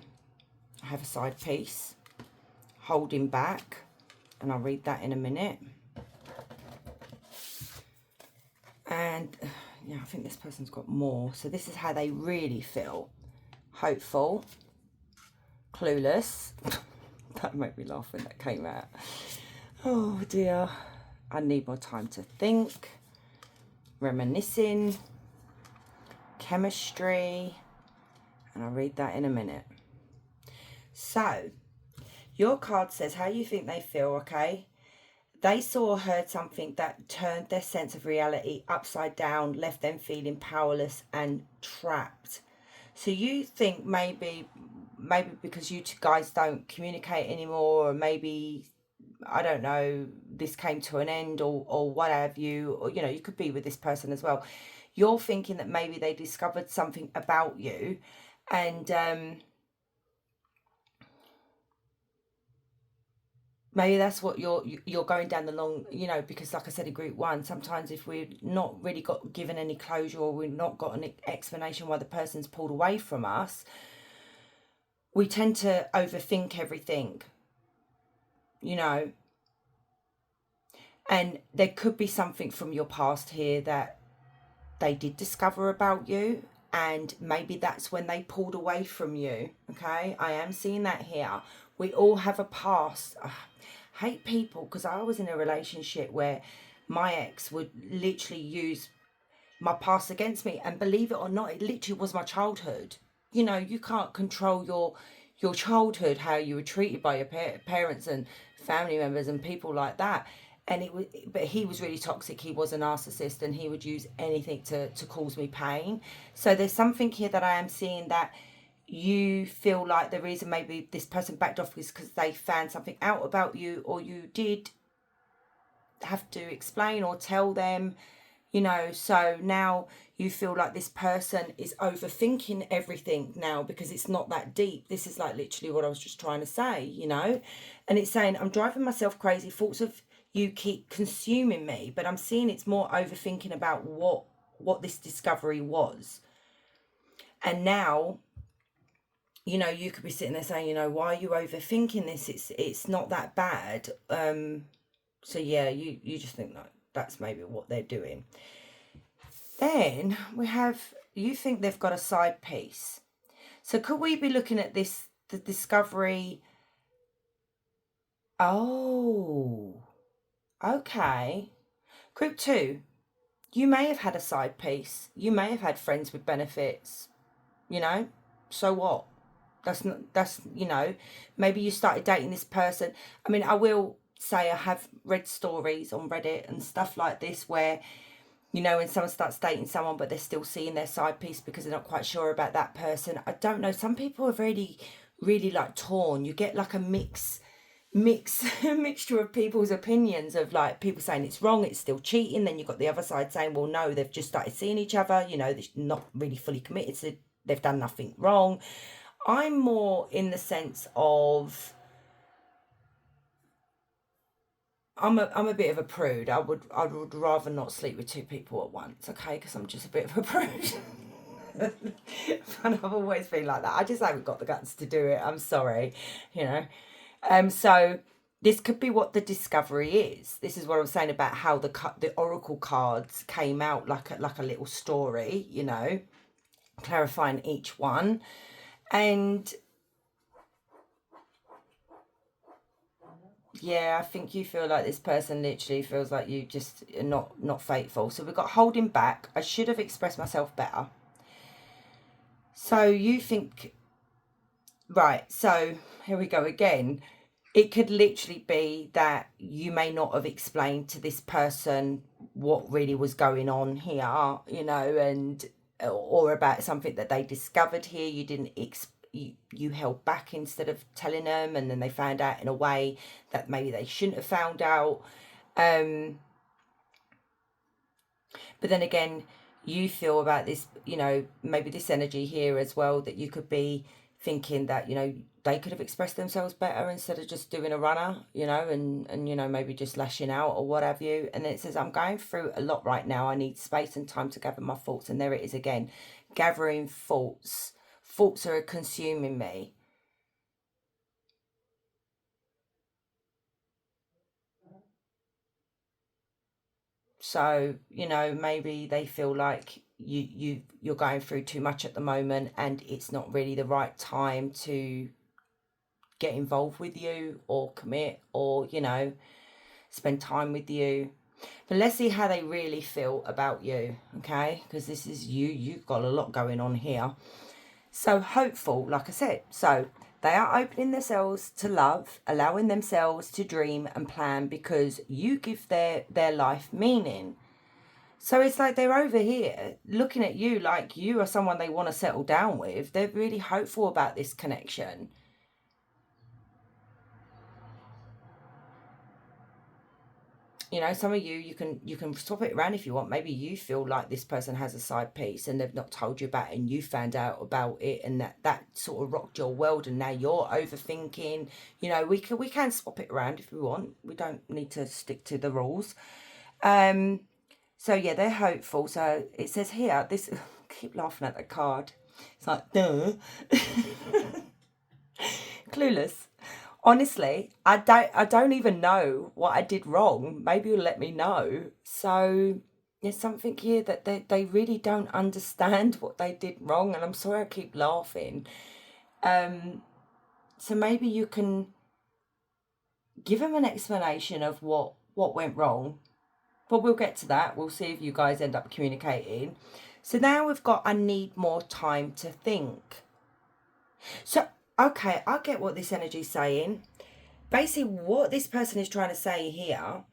have a side piece, holding back, and I'll read that in a minute. And yeah, I think this person's got more. So this is how they really feel. Hopeful, clueless. That made me laugh when that came out. Oh dear. I need more time to think. Reminiscing. Chemistry. And I'll read that in a minute. So, your card says how you think they feel, okay? they saw or heard something that turned their sense of reality upside down, left them feeling powerless and trapped. So you think maybe because you guys don't communicate anymore, or maybe, I don't know, this came to an end, or what have you, or you know, you could be with this person as well. You're thinking that maybe they discovered something about you, and maybe that's what you're going down the long, you know, because like I said in group one, sometimes if we're not really got given any closure, or we've not got an explanation why the person's pulled away from us, we tend to overthink everything, you know. And there could be something from your past here that they did discover about you, and maybe that's when they pulled away from you. Okay, I am seeing that here. We all have a past. Ugh, hate people, because I was in a relationship where my ex would literally use my past against me, and believe it or not, it literally was my childhood. You know, you can't control your childhood, how you were treated by your parents and family members and people like that. And it was, but he was really toxic. He was a narcissist, and he would use anything to cause me pain. So there's something here that I am seeing, that you feel like the reason maybe this person backed off is because they found something out about you, or you did have to explain or tell them, you know. So now you feel like this person is overthinking everything now, because it's not that deep. This is like literally what I was just trying to say, you know. And it's saying, I'm driving myself crazy, thoughts of you keep consuming me. But I'm seeing it's more overthinking about what this discovery was. And now, you know, you could be sitting there saying, you know, why are you overthinking this? It's not that bad. So yeah, you just think that that's maybe what they're doing. Then we have, you think they've got a side piece. So could we be looking at this, the discovery? Oh, okay. Group two, you may have had a side piece. You may have had friends with benefits, you know? So what? That's not, that's, you know, maybe you started dating this person. I mean, I will say I have read stories on Reddit and stuff like this where, you know, when someone starts dating someone but they're still seeing their side piece because they're not quite sure about that person. I don't know. Some people are really, really like torn. You get like a mixture of people's opinions, of like people saying it's wrong, it's still cheating. Then you've got the other side saying, well, no, they've just started seeing each other. You know, they're not really fully committed, so they've done nothing wrong. I'm more in the sense of, I'm a bit of a prude. I would rather not sleep with two people at once, okay? Because I'm just a bit of a prude. And I've always been like that. I just haven't got the guts to do it. I'm sorry, you know. So this could be what the discovery is. This is what I was saying about how the oracle cards came out like a little story, you know, clarifying each one. And yeah, I think you feel like this person literally feels like you just are not faithful. So we've got holding back. I should have expressed myself better. So you think, right, so here we go again. It could literally be that you may not have explained to this person what really was going on here, you know, and or about something that they discovered here. You didn't you held back instead of telling them, and then they found out in a way that maybe they shouldn't have found out. But then again, you feel about this, you know, maybe this energy here as well, that you could be thinking that, you know, they could have expressed themselves better instead of just doing a runner, you know, and you know, maybe just lashing out or what have you. And then it says, I'm going through a lot right now. I need space and time to gather my thoughts. And there it is again, gathering thoughts. Thoughts are consuming me. So, you know, maybe they feel like you're going through too much at the moment, and it's not really the right time to get involved with you or commit or, you know, spend time with you. But let's see how they really feel about you, okay? Because this is you've got a lot going on here. So hopeful, like I said. So They are opening themselves to love, allowing themselves to dream and plan because you give their life meaning. So it's like they're over here looking at you like you are someone they want to settle down with. They're really hopeful about this connection. You know, some of you can swap it around if you want. Maybe you feel like this person has a side piece and they've not told you about it, and you found out about it, and that sort of rocked your world, and now you're overthinking. You know, we can swap it around if we want. We don't need to stick to the rules. So yeah, they're hopeful. So it says here, this I keep laughing at the card. It's like, duh. Clueless. Honestly, I don't even know what I did wrong. Maybe you'll let me know. So there's something here that they really don't understand what they did wrong, and I'm sorry I keep laughing. So maybe you can give them an explanation of what went wrong. But we'll get to that. We'll see if you guys end up communicating. So now we've got, I need more time to think. So, okay, I get what this energy is saying. Basically, what this person is trying to say here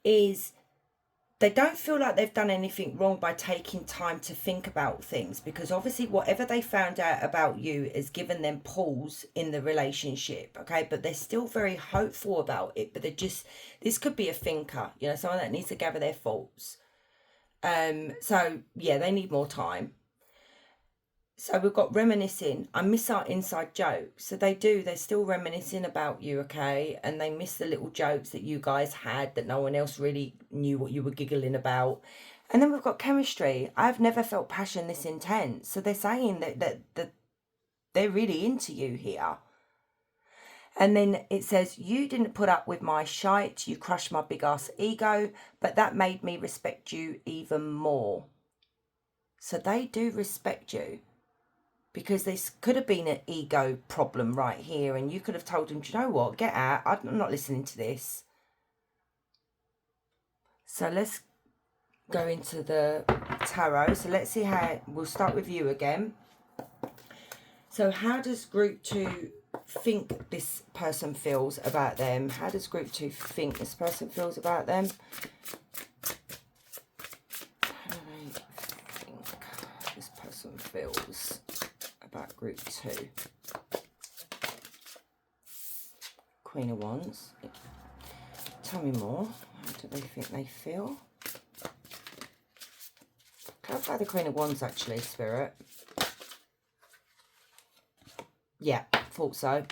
is they don't feel like they've done anything wrong by taking time to think about things, because obviously whatever they found out about you has given them pause in the relationship, okay? But they're still very hopeful about it, but they're just, this could be a thinker, you know, someone that needs to gather their thoughts. So yeah, they need more time. So we've got reminiscing. I miss our inside jokes. So they're still reminiscing about you, okay? And they miss the little jokes that you guys had that no one else really knew what you were giggling about. And then we've got chemistry. I've never felt passion this intense. So they're saying that they're really into you here. And then it says, you didn't put up with my shite. You crushed my big ass ego, but that made me respect you even more. So they do respect you. Because this could have been an ego problem right here, and you could have told him, do you know what, get out, I'm not listening to this. So let's go into the tarot. So let's see how, we'll start with you again. So how does group 2 think this person feels about them? How does group 2 think this person feels about them? How do they think this person feels about group 2? Queen of Wands. Tell me more. How do they think they feel? Clarify the Queen of Wands, actually, Spirit. Yeah, thought so.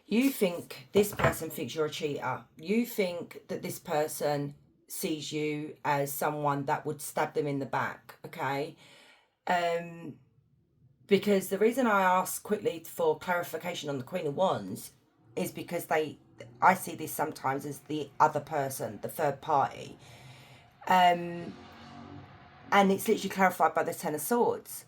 You think this person thinks you're a cheater. You think that this person sees you as someone that would stab them in the back, okay? Because the reason I asked quickly for clarification on the Queen of Wands is because I see this sometimes as the other person, the third party. And it's literally clarified by the Ten of Swords.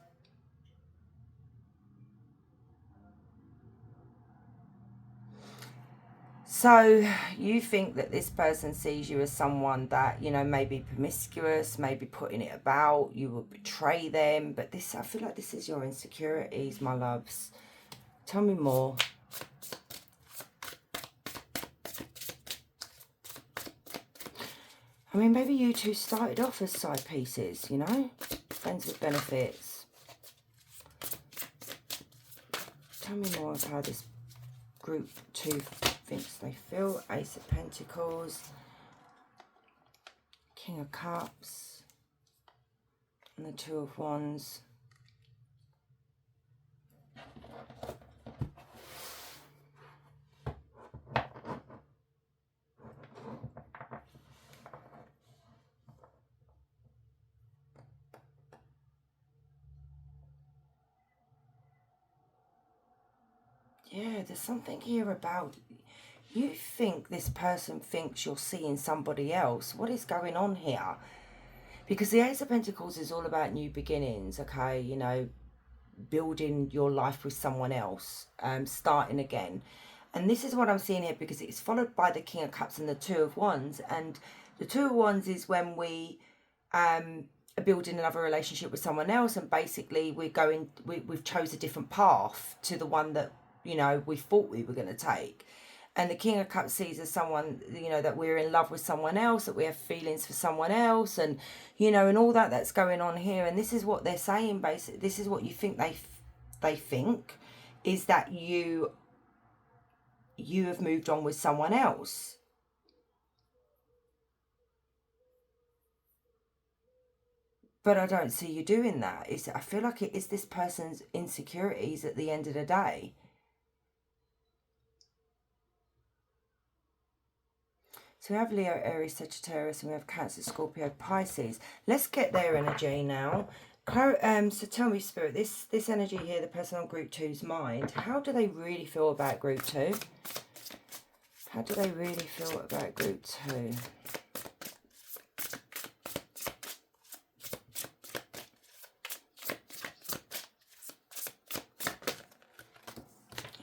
So you think that this person sees you as someone that, you know, maybe promiscuous, maybe putting it about, you will betray them. But this, I feel like this is your insecurities, my loves. Tell me more. I mean, maybe you two started off as side pieces, you know? Friends with benefits. Tell me more of how this group 2 thinks they feel. Ace of Pentacles. King of Cups. And the Two of Wands. Yeah, there's something here about you think this person thinks you're seeing somebody else. What is going on here? Because the Ace of Pentacles is all about new beginnings, okay? You know, building your life with someone else, starting again. And this is what I'm seeing here, because it's followed by the King of Cups and the Two of Wands. And the Two of Wands is when we building another relationship with someone else, and basically we've chose a different path to the one that, you know, we thought we were going to take. And the King of Cups sees as someone, you know, that we're in love with someone else, that we have feelings for someone else, and, you know, and all that's going on here. And this is what they're saying, basically. This is what you think they think, is that you have moved on with someone else. But I don't see you doing that. I feel like it is this person's insecurities at the end of the day. So we have Leo, Aries, Sagittarius, and we have Cancer, Scorpio, Pisces. Let's get their energy now. So tell me, Spirit, this energy here, the person on Group 2's mind, how do they really feel about Group 2? How do they really feel about Group 2?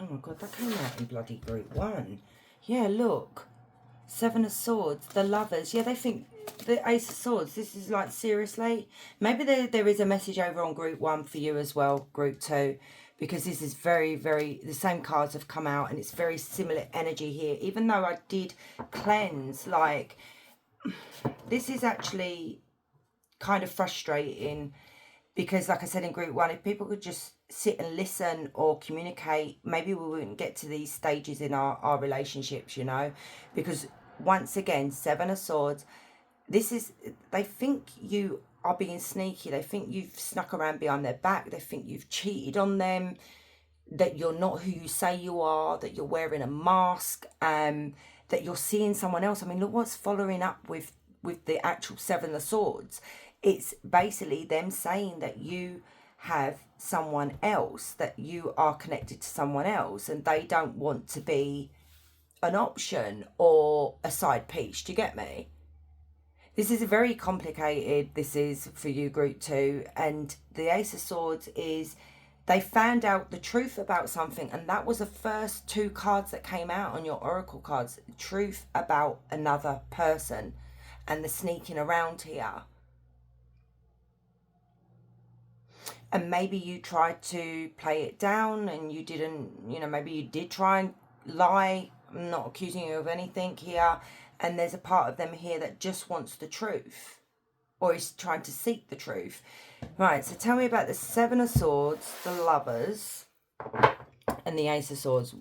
Oh my God, that came out in bloody Group 1. Yeah, look. Seven of Swords, the Lovers. Yeah, they think the Ace of Swords, this is like, seriously? Maybe there is a message over on Group 1 for you as well, Group 2. Because this is very, very, the same cards have come out and it's very similar energy here. Even though I did cleanse, like, this is actually kind of frustrating. Because like I said in Group 1, if people could just sit and listen or communicate, maybe we wouldn't get to these stages in our relationships, you know. Because once again, Seven of Swords, this is, they think you are being sneaky. They think you've snuck around behind their back. They think you've cheated on them, that you're not who you say you are, that you're wearing a mask, that you're seeing someone else. I mean, look what's following up with the actual Seven of Swords. It's basically them saying that you have someone else, that you are connected to someone else, and they don't want to be an option or a side piece. Do you get me? This is a very complicated, this is for you, Group 2. And the Ace of Swords is, they found out the truth about something, and that was the first two cards that came out on your oracle cards. Truth about another person and the sneaking around here. And maybe you tried to play it down and you didn't, you know, maybe you did try and lie. I'm not accusing you of anything here. And there's a part of them here that just wants the truth, or is trying to seek the truth. Right, so tell me about the Seven of Swords, the Lovers, and the Ace of Swords.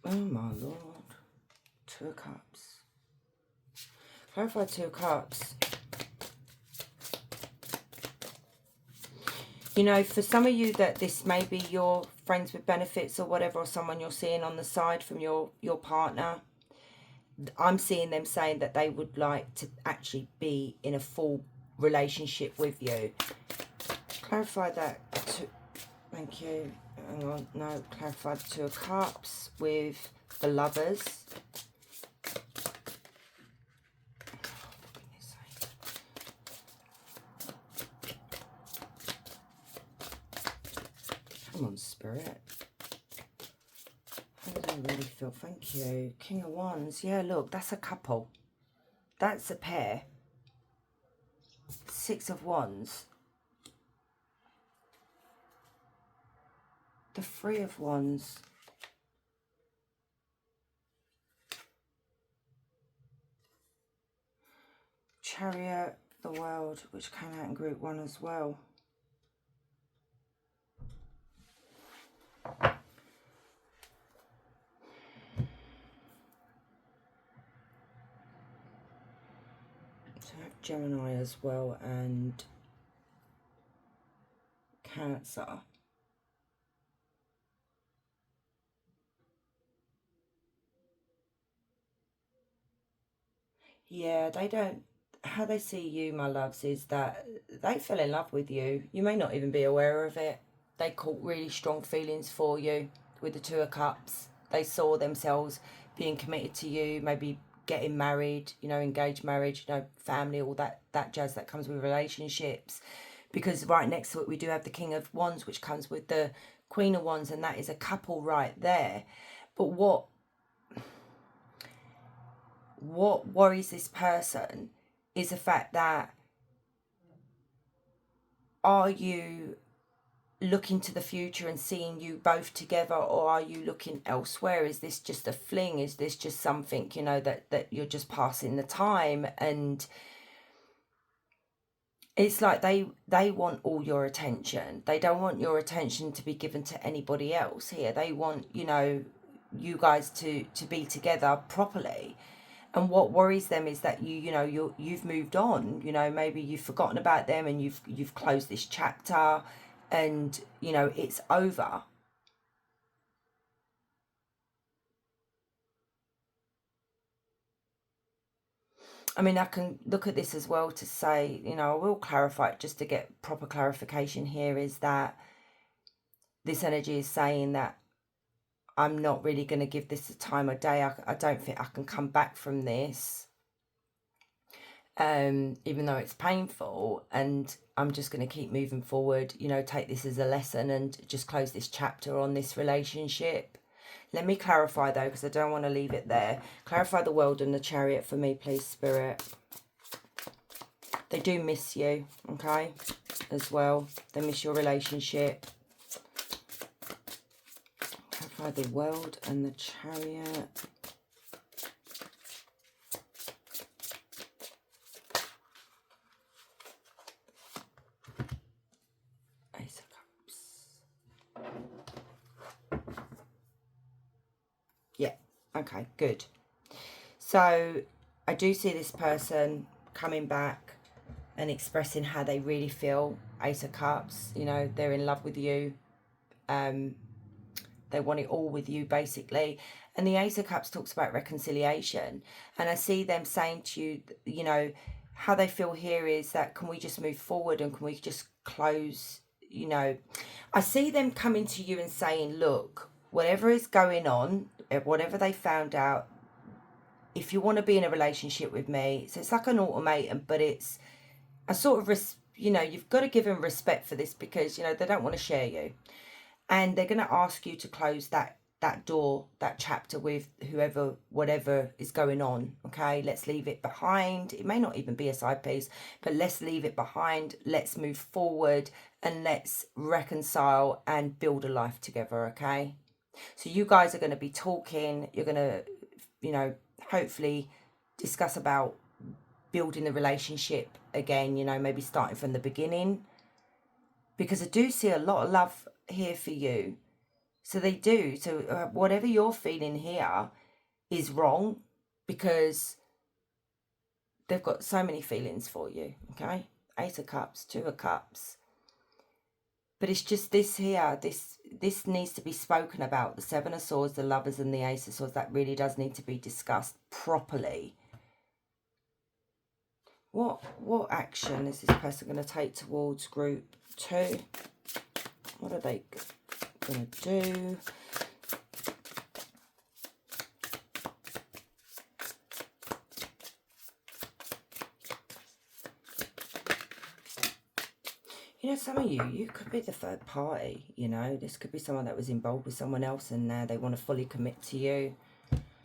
Oh my Lord. Two of Cups. Clarify Two of Cups. You know, for some of you that this may be your friends with benefits or whatever, or someone you're seeing on the side from your partner, I'm seeing them saying that they would like to actually be in a full relationship with you. Clarify that. Thank you. Hang on. No, clarify the Two of Cups with the Lovers. Come on, Spirit. How do I really feel? Thank you. King of Wands. Yeah, look, that's a couple. That's a pair. Six of Wands. The Three of Wands. Chariot, the World, which came out in Group 1 as well. So I have Gemini as well, and Cancer. Yeah, they don't, how they see you, my loves, is that they fell in love with you. You may not even be aware of it. They caught really strong feelings for you with the Two of Cups. They saw themselves being committed to you, maybe getting married, you know, engaged marriage, you know, family, all that jazz that comes with relationships. Because right next to it, we do have the King of Wands, which comes with the Queen of Wands, and that is a couple right there. But what worries this person is the fact that, are you looking to the future and seeing you both together, or are you looking elsewhere? Is this just a fling? Is this just something, you know, that you're just passing the time? And it's like they want all your attention. They don't want your attention to be given to anybody else here. They want, you know, you guys to be together properly. And what worries them is that you've moved on. You know, maybe you've forgotten about them and you've closed this chapter, and you know it's over. I mean, I can look at this as well to say, you know, I will clarify it just to get proper clarification here, is that this energy is saying that I'm not really going to give this a time of day. I don't think I can come back from this, even though it's painful, and I'm just going to keep moving forward, you know, take this as a lesson and just close this chapter on this relationship. Let me clarify though, because I don't want to leave it there. Clarify the World and the Chariot for me, please, Spirit. They do miss you, okay, as well. They miss your relationship. Clarify the World and the Chariot. Ace of Cups. Yeah, okay, good. So I do see this person coming back and expressing how they really feel. Ace of Cups, you know, they're in love with you. They want it all with you, basically. And the Ace of Cups talks about reconciliation. And I see them saying to you, you know, how they feel here is that, can we just move forward and can we just close, you know. I see them coming to you and saying, look, whatever is going on, whatever they found out, if you want to be in a relationship with me, so it's like an ultimatum, but it's a sort of, you know, you've got to give them respect for this, because, you know, they don't want to share you. And they're going to ask you to close that door, that chapter with whoever, whatever is going on, okay? Let's leave it behind. It may not even be a side piece, but let's leave it behind. Let's move forward and let's reconcile and build a life together, okay? So you guys are going to be talking. You're going to, you know, hopefully discuss about building the relationship again, you know, maybe starting from the beginning, because I do see a lot of love here for you. So they do. So whatever you're feeling here is wrong, because they've got so many feelings for you, okay? Ace of Cups, Two of Cups. But it's just this here, this needs to be spoken about. The Seven of Swords, the Lovers and the Ace of Swords, that really does need to be discussed properly. What action is this person going to take towards group 2? What are they going to do? You know, some of you could be the third party, you know. This could be someone that was involved with someone else and now they want to fully commit to you.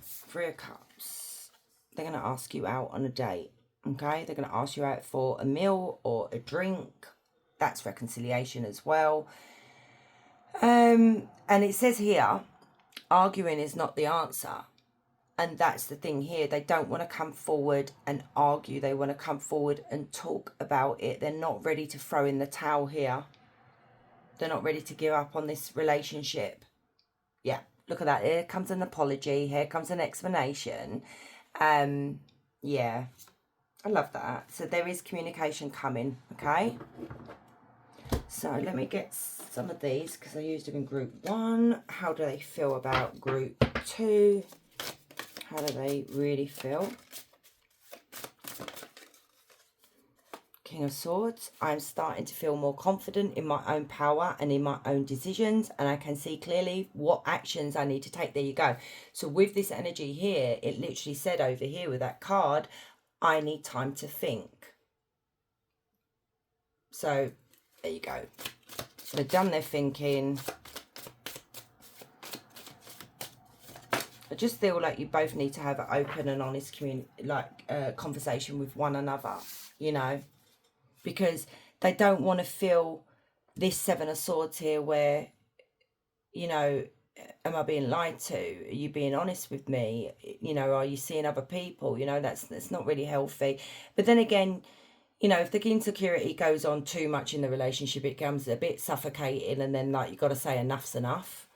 Three of Cups. They're going to ask you out on a date, okay? They're going to ask you out for a meal or a drink. That's reconciliation as well. And it says here, arguing is not the answer. And that's the thing here. They don't want to come forward and argue. They want to come forward and talk about it. They're not ready to throw in the towel here. They're not ready to give up on this relationship. Yeah, look at that. Here comes an apology. Here comes an explanation. Yeah, I love that. So there is communication coming, okay? So let me get some of these, because I used them in group 1. How do they feel about group 2? How do they really feel? King of Swords. I'm starting to feel more confident in my own power and in my own decisions, and I can see clearly what actions I need to take. There you go. So with this energy here, it literally said over here with that card, I need time to think. So there you go. They've done their thinking. I just feel like you both need to have an open and honest conversation with one another, you know, because they don't want to feel this Seven of Swords here where, you know, am I being lied to? Are you being honest with me? You know, are you seeing other people? You know, that's not really healthy. But then again, you know, if the insecurity goes on too much in the relationship, it becomes a bit suffocating, and then like you got to say enough's enough.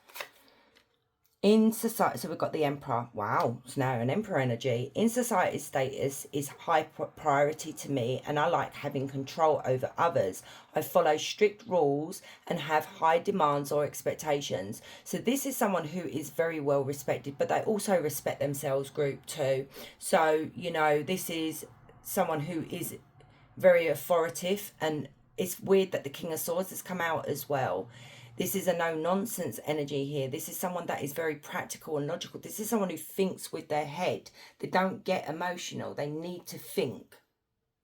In society, so we've got the Emperor. Wow, it's now an Emperor energy. In society, status is high priority to me, and I like having control over others. I follow strict rules and have high demands or expectations. So this is someone who is very well respected, but they also respect themselves, group two. So, you know, this is someone who is very authoritative, and it's weird that the King of Swords has come out as well. This is a no-nonsense energy here. This is someone that is very practical and logical. This is someone who thinks with their head. They don't get emotional. They need to think,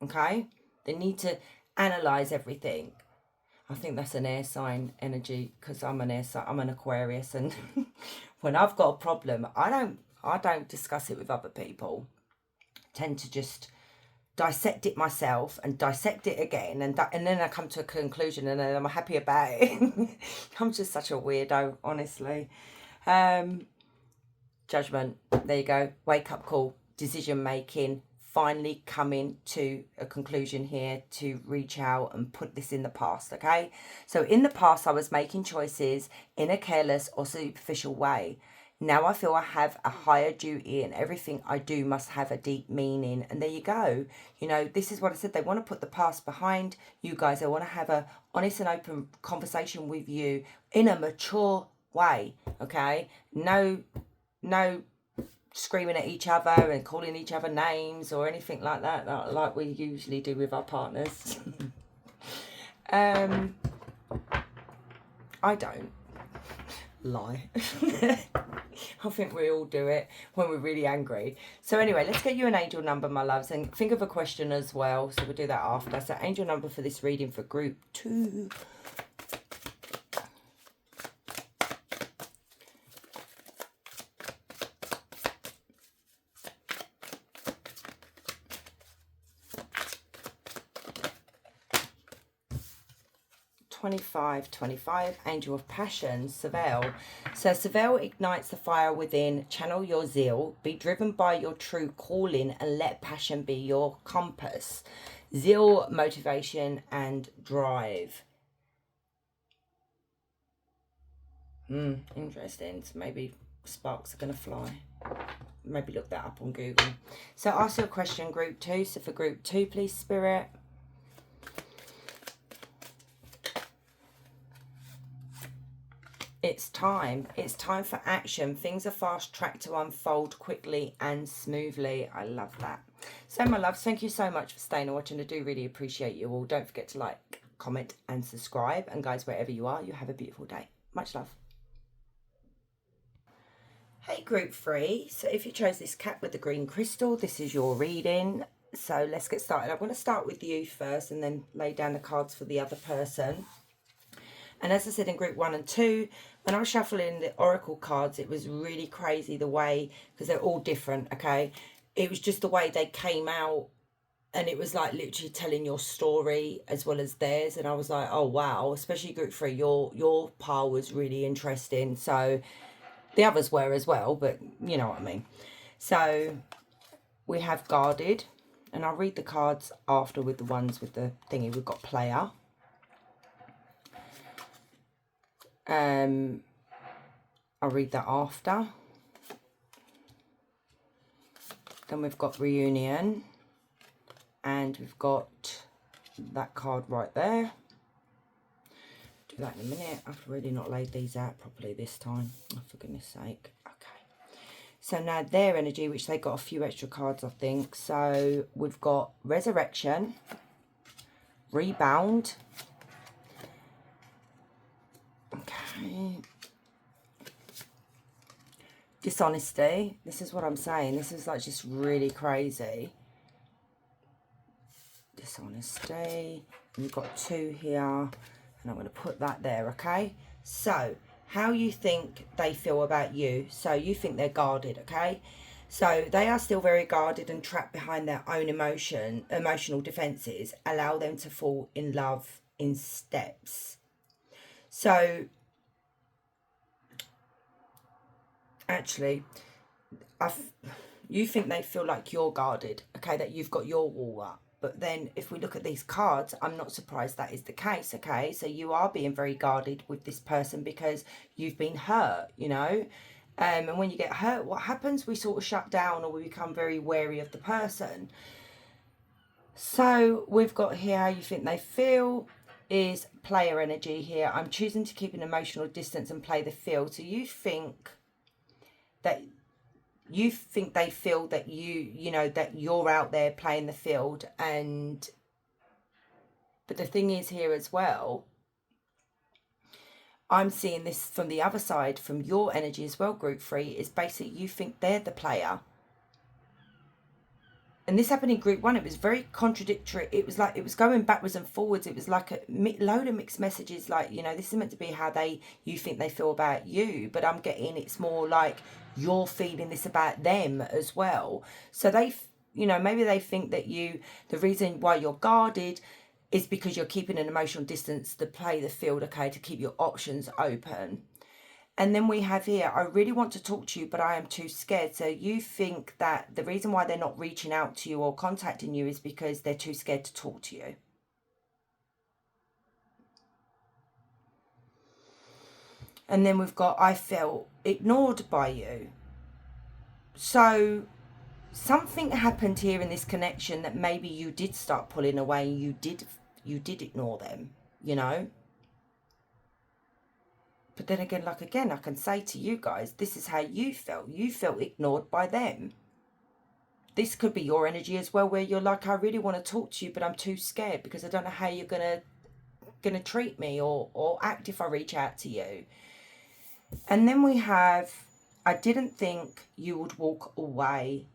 okay? They need to analyse everything. I think that's an air sign energy, because I'm an air sign. I'm an Aquarius, and when I've got a problem, I don't discuss it with other people. I tend to just dissect it myself and dissect it again, and then I come to a conclusion, and then I'm happy about it. I'm just such a weirdo, honestly. Judgment, there you go. Wake up call, decision making, finally coming to a conclusion here to reach out and put this in the past, okay? So in the past, I was making choices in a careless or superficial way. Now I feel I have a higher duty, and everything I do must have a deep meaning. And there you go. You know, this is what I said. They want to put the past behind you guys. They want to have a honest and open conversation with you in a mature way, okay? No screaming at each other and calling each other names or anything like that, like we usually do with our partners. I don't lie. I think we all do it when we're really angry. So anyway, let's get you an angel number, my loves, and think of a question as well. So we'll do that after. So angel number for this reading for group 2. $25, Angel of Passion, Seville. So Seville ignites the fire within, channel your zeal, be driven by your true calling, and let passion be your compass. Zeal, motivation, and drive. Interesting. So maybe sparks are going to fly. Maybe look that up on Google. So ask your question, group 2. So for group 2, please, Spirit. It's time. It's time for action. Things are fast tracked to unfold quickly and smoothly. I love that. So, my loves, thank you so much for staying and watching. I do really appreciate you all. Don't forget to like, comment, and subscribe. And guys, wherever you are, you have a beautiful day. Much love. Hey, group 3. So, if you chose this cat with the green crystal, this is your reading. So, let's get started. I'm going to start with you first and then lay down the cards for the other person. And as I said in group 1 and 2, when I was shuffling the oracle cards, it was really crazy the way, because they're all different, okay? It was just the way they came out, and it was like literally telling your story as well as theirs. And I was like, oh, wow, especially group 3, your pile was really interesting. So the others were as well, but you know what I mean. So we have guarded, and I'll read the cards after with the ones with the thingy. We've got player. I'll read that after. Then we've got reunion, and we've got that card right there. Do that in a minute. I've really not laid these out properly this time. Oh, for goodness sake. Okay. So now their energy, which they got a few extra cards, I think. So we've got resurrection, rebound. Okay. Dishonesty. This is what I'm saying. This is like just really crazy. Dishonesty. And we've got 2 here. And I'm going to put that there, okay? So, how you think they feel about you. So you think they're guarded, okay? So they are still very guarded and trapped behind their own emotional defenses. Allow them to fall in love in steps. So actually, you think they feel like you're guarded, okay, that you've got your wall up. But then if we look at these cards, I'm not surprised that is the case, okay? So you are being very guarded with this person because you've been hurt, you know? And when you get hurt, what happens? We sort of shut down, or we become very wary of the person. So we've got here how you think they feel is player energy here. I'm choosing to keep an emotional distance and play the field. So you think they feel that you know that you're out there playing the field. And but the thing is here as well, I'm seeing this from the other side, from your energy as well, group 3, is basically you think they're the player. And this happened in group 1. It was very contradictory. It was like it was going backwards and forwards. It was like a load of mixed messages, like, you know, this is meant to be how you think they feel about you, but I'm getting it's more like you're feeling this about them as well. So they, you know, maybe they think that the reason why you're guarded is because you're keeping an emotional distance to play the field, okay, to keep your options open. And then we have here, I really want to talk to you, but I am too scared. So you think that the reason why they're not reaching out to you or contacting you is because they're too scared to talk to you. And then we've got, I felt ignored by you. So something happened here in this connection that maybe you did start pulling away. You did ignore them, you know. But then again, I can say to you guys, this is how you felt. You felt ignored by them. This could be your energy as well, where you're like, I really want to talk to you, but I'm too scared because I don't know how you're gonna treat me or act if I reach out to you. And then we have, I didn't think you would walk away.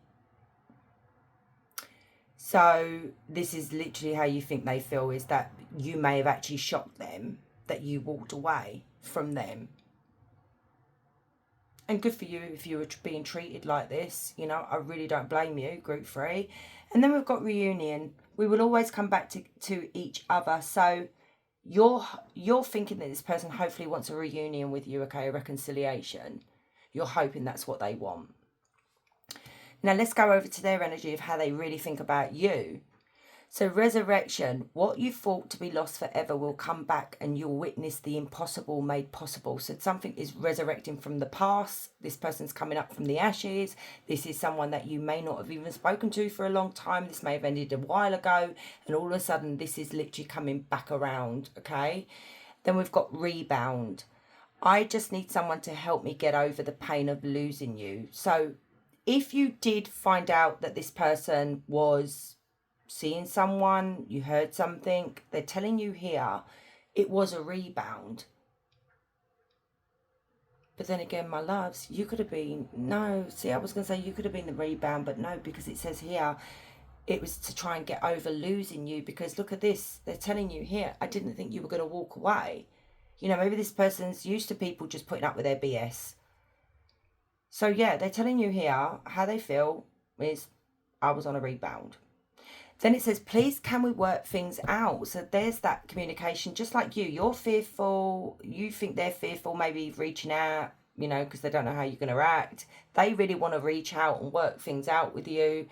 So this is literally how you think they feel, is that you may have actually shocked them, that you walked away from them. And good for you if you were being treated like this. You know, I really don't blame you, group 3. And then we've got reunion. We will always come back to each other. So you're thinking that this person hopefully wants a reunion with you, okay, a reconciliation. You're hoping that's what they want. Now let's go over to their energy of how they really think about you. So resurrection, what you thought to be lost forever will come back and you'll witness the impossible made possible. So something is resurrecting from the past. This person's coming up from the ashes. This is someone that you may not have even spoken to for a long time. This may have ended a while ago. And all of a sudden, this is literally coming back around, okay? Then we've got rebound. I just need someone to help me get over the pain of losing you. So if you did find out that this person was seeing someone, you heard something, they're telling you here it was a rebound. But then again, my loves, you could have been, no, see, I was going to say you could have been the rebound, but no, because it says here it was to try and get over losing you. Because look at this, they're telling you here, I didn't think you were going to walk away. You know, maybe this person's used to people just putting up with their BS. So yeah, they're telling you here how they feel is, I was on a rebound. Then it says, please, can we work things out? So there's that communication, just like you. You're fearful. You think they're fearful, maybe reaching out, you know, because they don't know how you're going to act. They really want to reach out and work things out with you.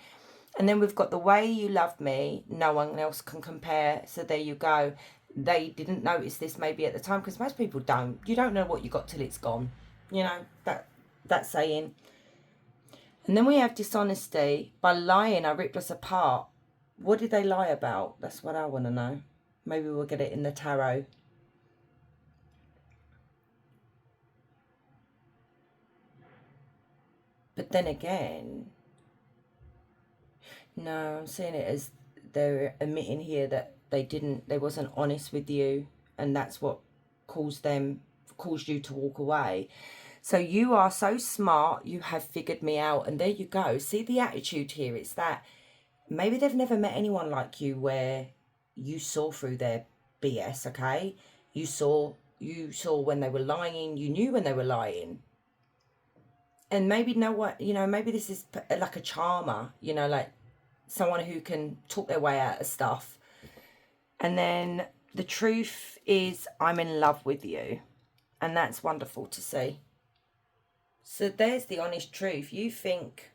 And then we've got the way you love me, no one else can compare. So there you go. They didn't notice this maybe at the time, because most people don't. You don't know what you got till it's gone. You know, that saying. And then we have dishonesty. By lying, I ripped us apart. What did they lie about? That's what I want to know. Maybe we'll get it in the tarot. But then again, no, I'm seeing it as they're admitting here that they wasn't honest with you, and that's what caused you to walk away. So you are so smart, you have figured me out, and there you go. See the attitude here, it's that maybe they've never met anyone like you where you saw through their BS, okay? You saw You saw when they were lying. You knew when they were lying. And maybe maybe this is like a charmer, like someone who can talk their way out of stuff. And then the truth is, I'm in love with you. And that's wonderful to see. So there's the honest truth. You think,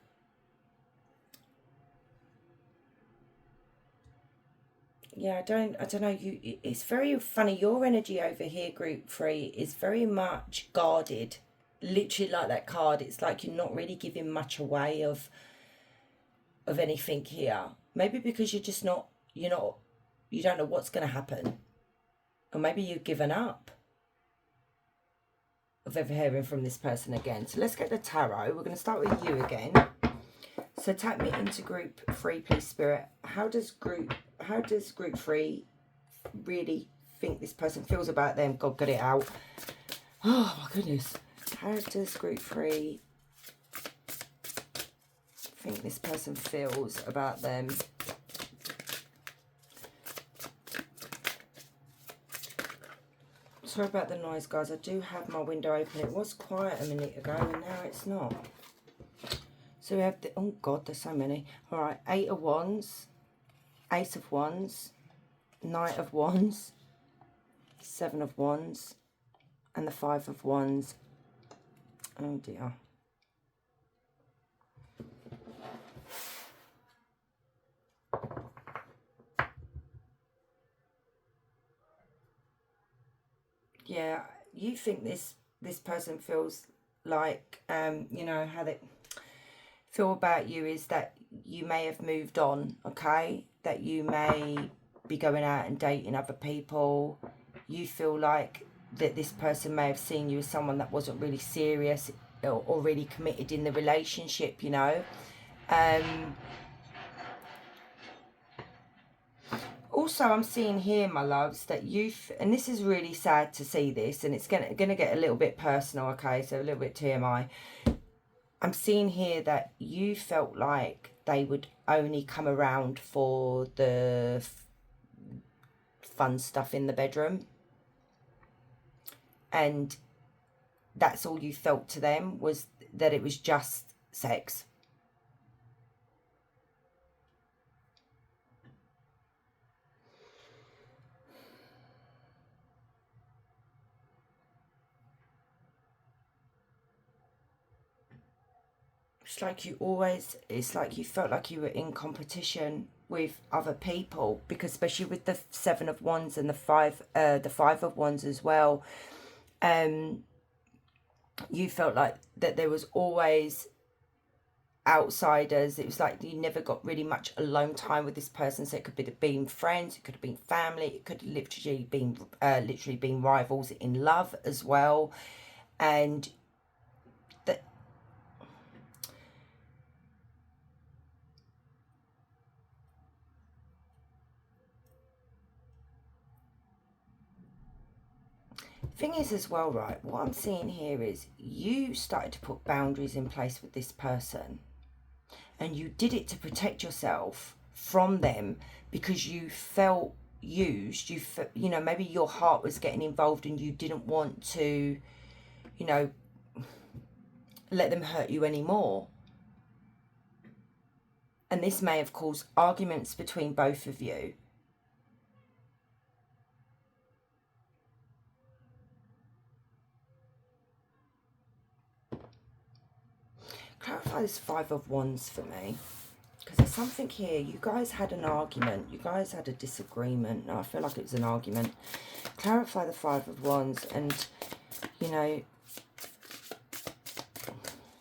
yeah, I don't know. It's very funny. Your energy over here, group 3, is very much guarded. Literally like that card. It's like you're not really giving much away of anything here. Maybe because you don't know what's going to happen. Or maybe you've given up of ever hearing from this person again. So let's get the tarot. We're going to start with you again. So tap me into group 3, please, Spirit. How does group 3 really think this person feels about them? God, get it out. Oh my goodness. How does group 3 think this person feels about them? Sorry about the noise, guys. I do have my window open. It was quiet a minute ago and now it's not. So we have oh God, there's so many. All right, 8 of Wands, Ace of Wands, Knight of Wands, 7 of Wands, and the 5 of Wands. Oh dear. Yeah, you think this person feels like, how they feel about you is that you may have moved on, okay? That you may be going out and dating other people. You feel like that this person may have seen you as someone that wasn't really serious or really committed in the relationship, Also, I'm seeing here, my loves, that and this is really sad to see this, and it's gonna get a little bit personal, okay? So a little bit TMI. I'm seeing here that you felt like they would only come around for the fun stuff in the bedroom. And that's all you felt to them, was that it was just sex. It's like you felt like you were in competition with other people, because especially with the 7 of Wands and the 5 of Wands as well, you felt like that there was always outsiders. It was like you never got really much alone time with this person. So it could have been friends, it could have been family, it could have literally been rivals in love as well. And thing is as well, right, what I'm seeing here is you started to put boundaries in place with this person, and you did it to protect yourself from them because you felt used. Maybe your heart was getting involved and you didn't want to let them hurt you anymore. And this may have caused arguments between both of you. Clarify this 5 of Wands for me, because there's something here. You guys had an argument. You guys had a disagreement. No, I feel like it was an argument. Clarify the 5 of Wands, and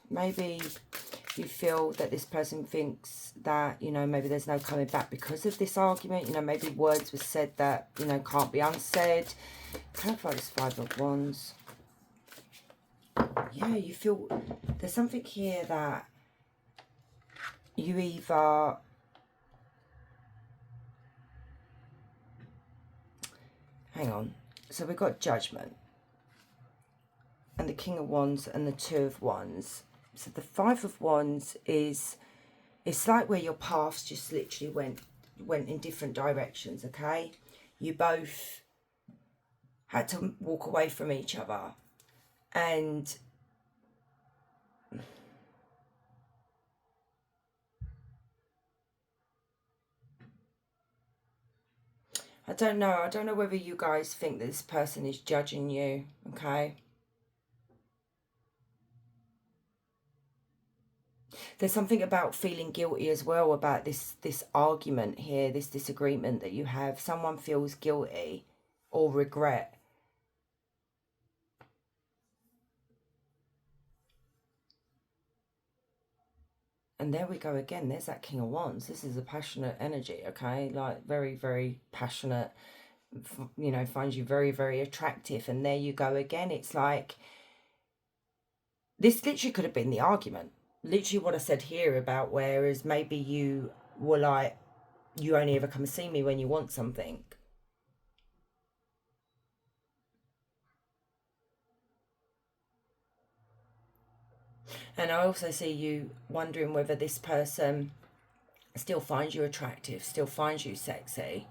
maybe you feel that this person thinks that maybe there's no coming back because of this argument. Maybe words were said that can't be unsaid. Clarify this 5 of Wands. Yeah, you feel there's something here that you either hang on. So we've got Judgment and the King of Wands and the 2 of Wands. So the 5 of Wands it's like where your paths just literally went in different directions, okay? You both had to walk away from each other. And I don't know whether you guys think that this person is judging you, okay? There's something about feeling guilty as well about this argument here, this disagreement that you have. Someone feels guilty or regret. And there we go again. There's that King of Wands. This is a passionate energy, okay? Like very, very passionate, you know, finds you very, very attractive. And there you go again. It's like, this literally could have been the argument. Literally what I said here about whereas maybe you were like, you only ever come see me when you want something. And I also see you wondering whether this person still finds you attractive, still finds you sexy.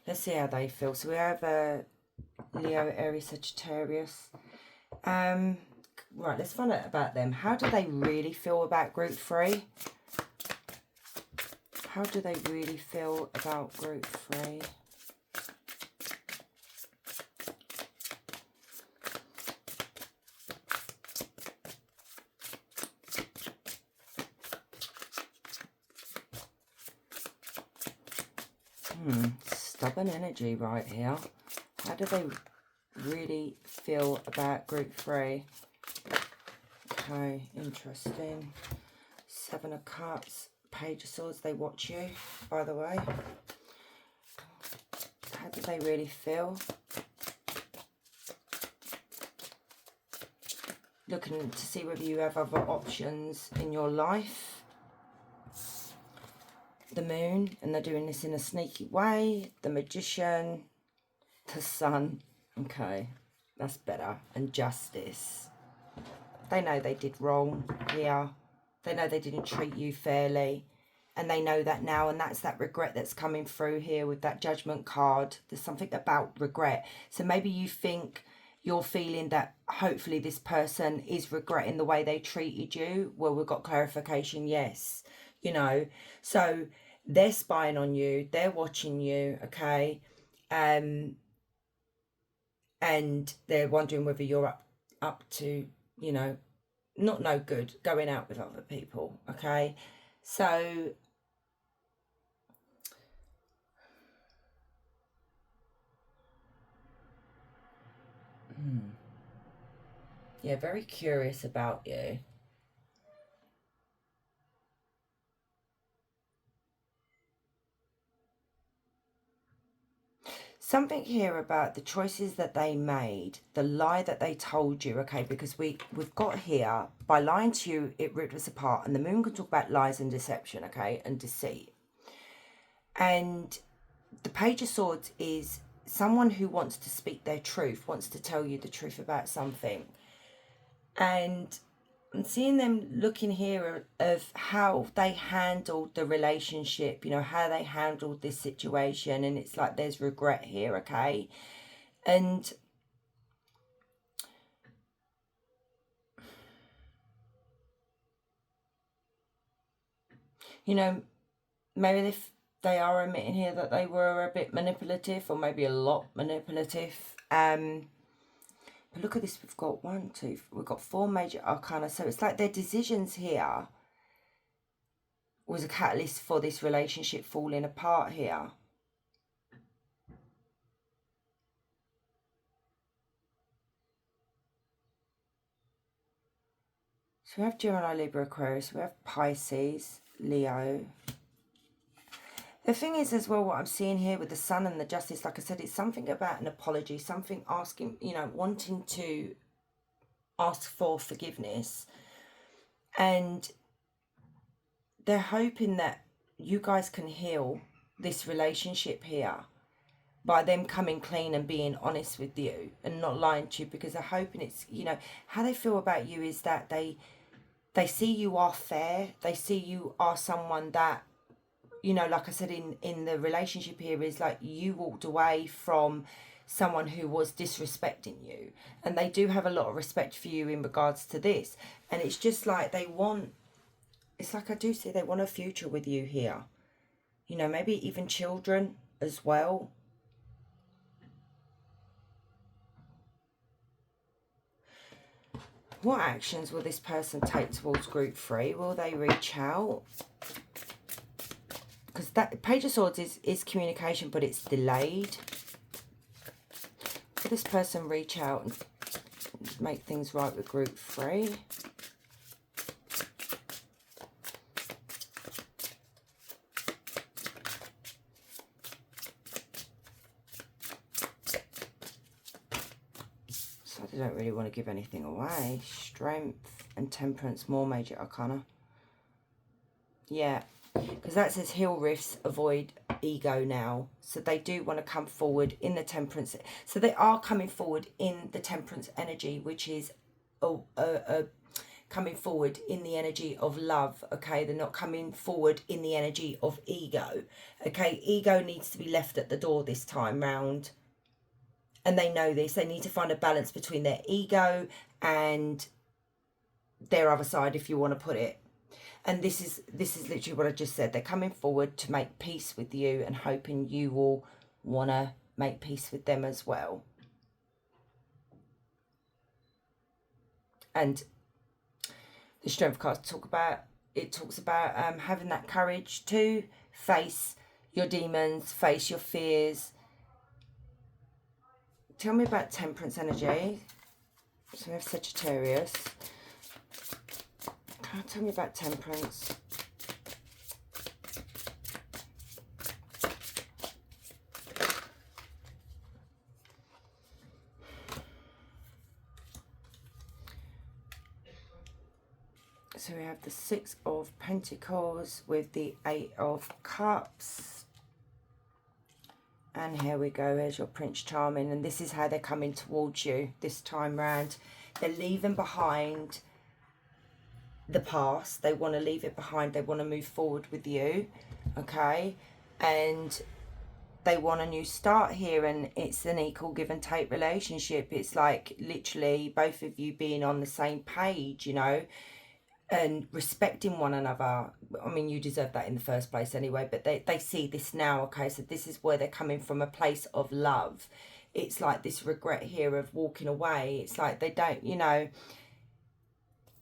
Let's see how they feel. So we have a Leo, Aries, Sagittarius. Right, let's find out about them. How do they really feel about group 3? How do they really feel about group 3? Stubborn energy right here. How do they really feel about group 3? Okay, interesting. 7 of Cups, Page of Swords. They watch you, by the way. How do they really feel? Looking to see whether you have other options in your life. The Moon, and they're doing this in a sneaky way. The Magician, the Sun. Okay, that's better. And Justice. They know they did wrong here. They know they didn't treat you fairly. And they know that now, and that's that regret that's coming through here with that Judgment card. There's something about regret. So maybe you think you're feeling that hopefully this person is regretting the way they treated you. Well, we've got clarification, yes. You know, so they're spying on you, they're watching you, okay, and they're wondering whether you're up to, you know, not no good, going out with other people, okay. So yeah, very curious about you. Something here about the choices that they made, the lie that they told you, okay, because we've got here, by lying to you, it ripped us apart. And the Moon can talk about lies and deception, okay, and deceit. And the Page of Swords is someone who wants to speak their truth, wants to tell you the truth about something. And I'm seeing them looking here of how they handled the relationship, you know, how they handled this situation. And it's like there's regret here, okay? And you know, maybe if they are admitting here that they were a bit manipulative, or maybe a lot manipulative. But look at this, we've got we've got 4 major arcana. So it's like their decisions here was a catalyst for this relationship falling apart here. So we have Gemini, Libra, Aquarius, we have Pisces, Leo. The thing is as well, what I'm seeing here with the Sun and the Justice, like I said, it's something about an apology, something asking, you know, wanting to ask for forgiveness. And they're hoping that you guys can heal this relationship here by them coming clean and being honest with you and not lying to you, because they're hoping it's, you know, how they feel about you is that they see you are fair, they see you are someone that you know, like I said, in the relationship here, is like you walked away from someone who was disrespecting you, and they do have a lot of respect for you in regards to this. And it's just like they want, it's like I do see they want a future with you here, you know, maybe even children as well. What actions will this person take towards group 3? Will they reach out? Because that Page of Swords is communication, but it's delayed. Will this person reach out and make things right with group 3? So they don't really want to give anything away. Strength and Temperance, more major arcana. Yeah. Because that says heal rifts, avoid ego now. So they do want to come forward in the Temperance. So they are coming forward in the Temperance energy, which is coming forward in the energy of love. Okay, they're not coming forward in the energy of ego. Okay, ego needs to be left at the door this time round. And they know this. They need to find a balance between their ego and their other side, if you want to put it. And this is literally what I just said. They're coming forward to make peace with you and hoping you will want to make peace with them as well. And the Strength card talks about having that courage to face your demons, face your fears. Tell me about Temperance energy. So we have Sagittarius. Tell me about Temperance. So we have the 6 of Pentacles with the 8 of Cups. And here we go, here's your Prince Charming. And this is how they're coming towards you this time round. They're leaving behind the past. They want to leave it behind. They want to move forward with you. Okay. And they want a new start here. And it's an equal give and take relationship. It's like literally both of you being on the same page, you know, and respecting one another. I mean, you deserve that in the first place anyway, but they see this now. Okay, so this is where they're coming from, a place of love. It's like this regret here of walking away. It's like they don't, you know,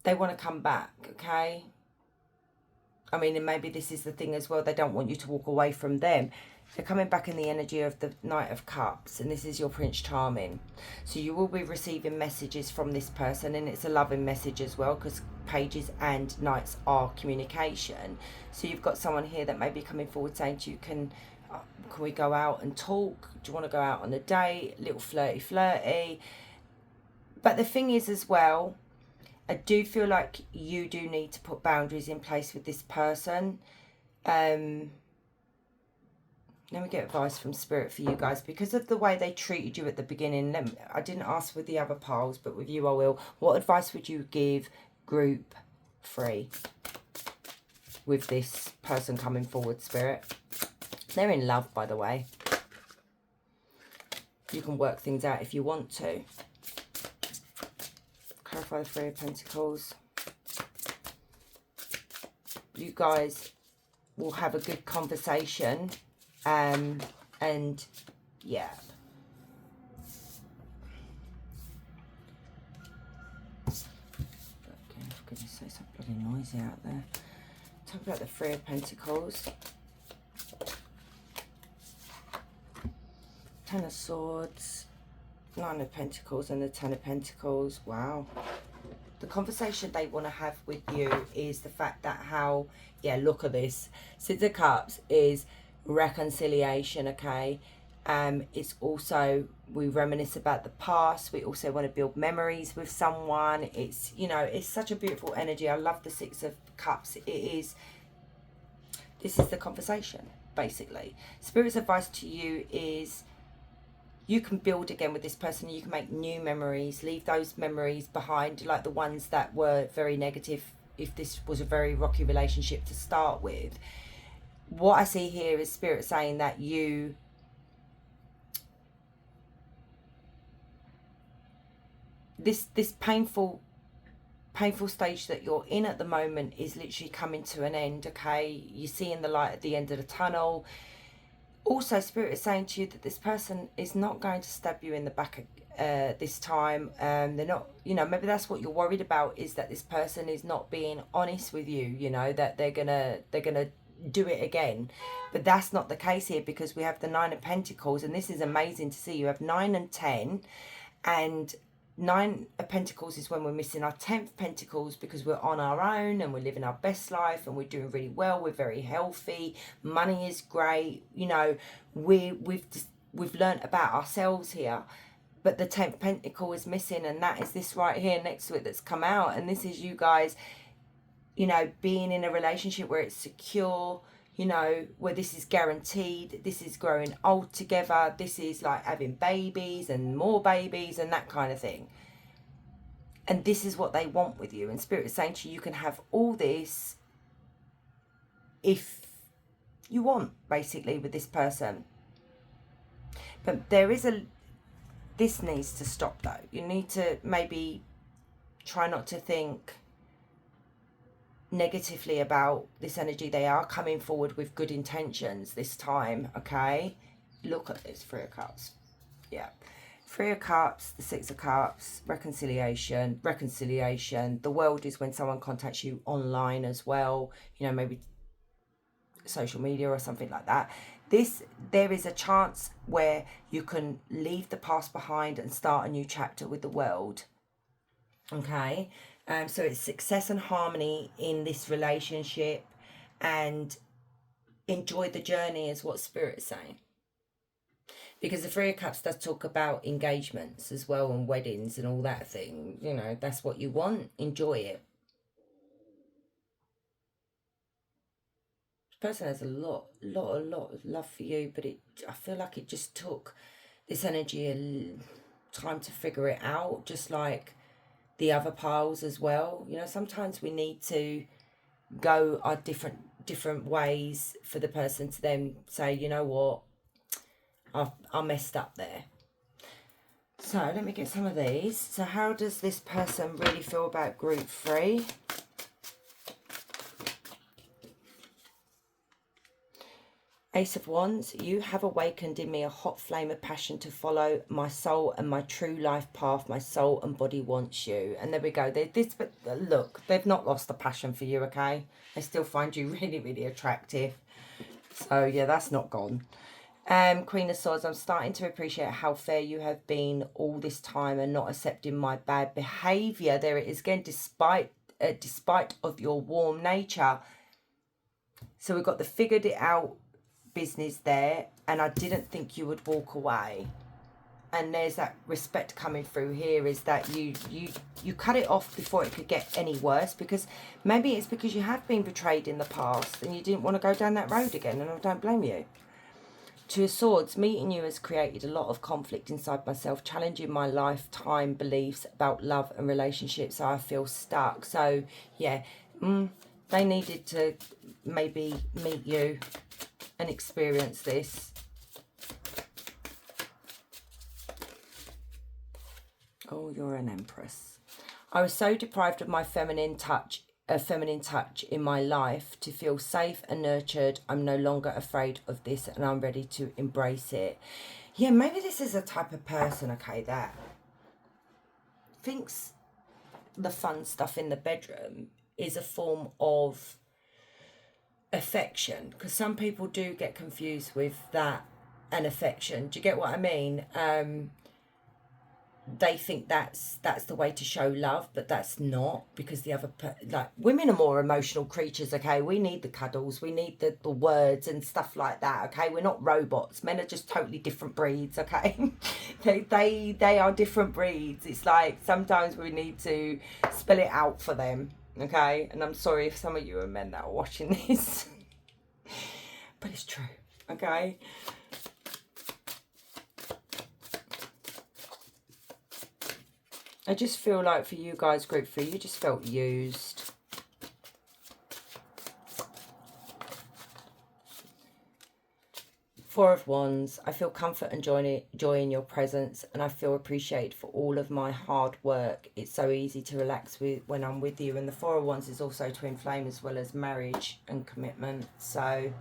they want to come back. Okay, I mean, and maybe this is the thing as well, they don't want you to walk away from them. They're coming back in the energy of the Knight of Cups, and this is your Prince Charming. So you will be receiving messages from this person, and it's a loving message as well, because pages and knights are communication. So you've got someone here that may be coming forward saying to you, can we go out and talk? Do you want to go out on a date? A little flirty. But the thing is as well, I do feel like you do need to put boundaries in place with this person. Let me get advice from Spirit for you guys. Because of the way they treated you at the beginning, I didn't ask with the other piles, but with you I will. What advice would you give group 3 with this person coming forward, Spirit? They're in love, by the way. You can work things out if you want to. Clarify the 3 of Pentacles. You guys will have a good conversation. And yeah. Okay, for goodness sake, it's so bloody noisy out there. Talk about the 3 of Pentacles. 10 of Swords. 9 of Pentacles and the 10 of Pentacles. Wow. The conversation they want to have with you is the fact that how, yeah, look at this. 6 of Cups is reconciliation. Okay, it's also, we reminisce about the past. We also want to build memories with someone. It's, you know, it's such a beautiful energy. I love the 6 of Cups. It is, this is the conversation basically. Spirit's advice to you is you can build again with this person. You can make new memories, leave those memories behind, like the ones that were very negative if this was a very rocky relationship to start with. what I see here is Spirit saying that you, this painful stage that you're in at the moment is literally coming to an end, okay? You're seeing the light at the end of the tunnel. Also, Spirit is saying to you that this person is not going to stab you in the back this time. They're not, you know, maybe that's what you're worried about, is that this person is not being honest with you, you know, that they're gonna do it again. But that's not the case here, because we have the 9 of Pentacles, and this is amazing to see. You have 9 and 10, and 9 of Pentacles is when we're missing our 10th Pentacles, because we're on our own and we're living our best life and we're doing really well. We're very healthy. Money is great. You know, we've learnt about ourselves here. But the 10th Pentacle is missing, and that is this right here next to it that's come out. And this is you guys, you know, being in a relationship where it's secure, you know, where this is guaranteed, this is growing old together, this is like having babies and more babies and that kind of thing. And this is what they want with you. And Spirit is saying to you, you can have all this if you want, basically, with this person. But there is this needs to stop though. You need to maybe try not to think negatively about this energy. They are coming forward with good intentions this time, okay? Look at this, 3 of Cups. Yeah. 3 of Cups, the 6 of Cups, reconciliation. The World is when someone contacts you online as well, you know, maybe social media or something like that. There is a chance where you can leave the past behind and start a new chapter with the World, okay? So it's success and harmony in this relationship, and enjoy the journey is what Spirit is saying. Because the 3 of Cups does talk about engagements as well, and weddings and all that thing. You know, that's what you want. Enjoy it. This person has a lot of love for you, but I feel like it just took this energy time to figure it out, just like the other piles as well. You know, sometimes we need to go our different ways for the person to then say, you know what, I messed up there. So let me get some of these. So how does this person really feel about group 3? Ace of Wands, you have awakened in me a hot flame of passion to follow my soul and my true life path. My soul and body wants you. And there we go. But look, they've not lost the passion for you, okay? They still find you really, really attractive. So yeah, that's not gone. Queen of Swords, I'm starting to appreciate how fair you have been all this time and not accepting my bad behaviour. There it is again, despite of your warm nature. So we've got the figured it out business there, and I didn't think you would walk away. And there's that respect coming through here, is that you cut it off before it could get any worse, because maybe it's because you have been betrayed in the past and you didn't want to go down that road again, and I don't blame you. 2 of Swords, meeting you has created a lot of conflict inside myself, challenging my lifetime beliefs about love and relationships. So I feel stuck. So yeah, they needed to maybe meet you and experience this. Oh, you're an Empress. I was so deprived of my feminine touch in my life to feel safe and nurtured. I'm no longer afraid of this, and I'm ready to embrace it. Yeah, maybe this is a type of person, okay, that thinks the fun stuff in the bedroom is a form of affection, because some people do get confused with that and affection. Do you get what I mean? They think that's the way to show love, but that's not, because the other like, women are more emotional creatures, okay? We need the cuddles, we need the words and stuff like that, okay? We're not robots. Men are just totally different breeds, okay? they are different breeds. It's like sometimes we need to spell it out for them, okay? And I'm sorry if some of you are men that are watching this, but it's true, okay? I just feel like for you guys, group 3, you just felt used. Four of Wands. I feel comfort and joy in your presence, and I feel appreciated for all of my hard work. It's so easy to relax with when I'm with you. And the Four of Wands is also twin flame as well as marriage and commitment. So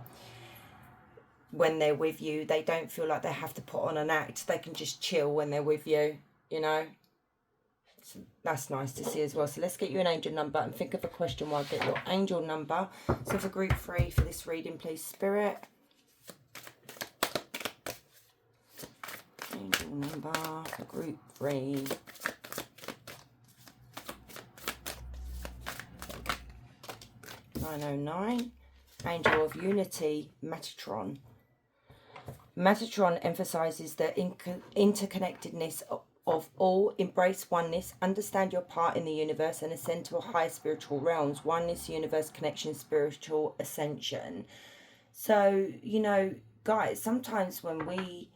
when they're with you, they don't feel like they have to put on an act. They can just chill when they're with you, you know. So that's nice to see as well. So let's get you an angel number and think of a question while I get your angel number. So for group 3 for this reading, please, Spirit. Angel number for group 3. (909). Angel of Unity, Metatron. Metatron emphasizes the interconnectedness of all. Embrace oneness, understand your part in the universe, and ascend to a higher spiritual realms. Oneness, universe, connection, spiritual ascension. So, you know, guys, sometimes when we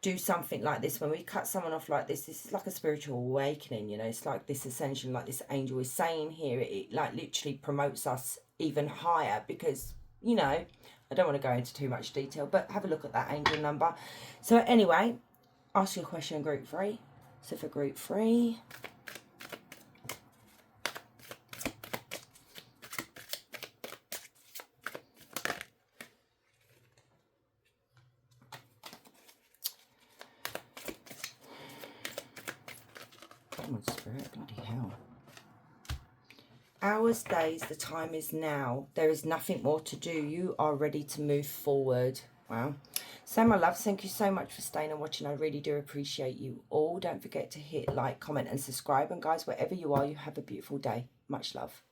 do something like this, when we cut someone off like this is like a spiritual awakening, you know. It's like this ascension, like this angel is saying here. It like literally promotes us even higher, because, you know, I don't want to go into too much detail, but have a look at that angel number. So anyway, ask your question in group 3. So for group 3, come on, Spirit, bloody hell. Hours, days, the time is now. There is nothing more to do. You are ready to move forward. Wow. So my loves, thank you so much for staying and watching. I really do appreciate you all. Don't forget to hit like, comment and subscribe. And guys, wherever you are, you have a beautiful day. Much love.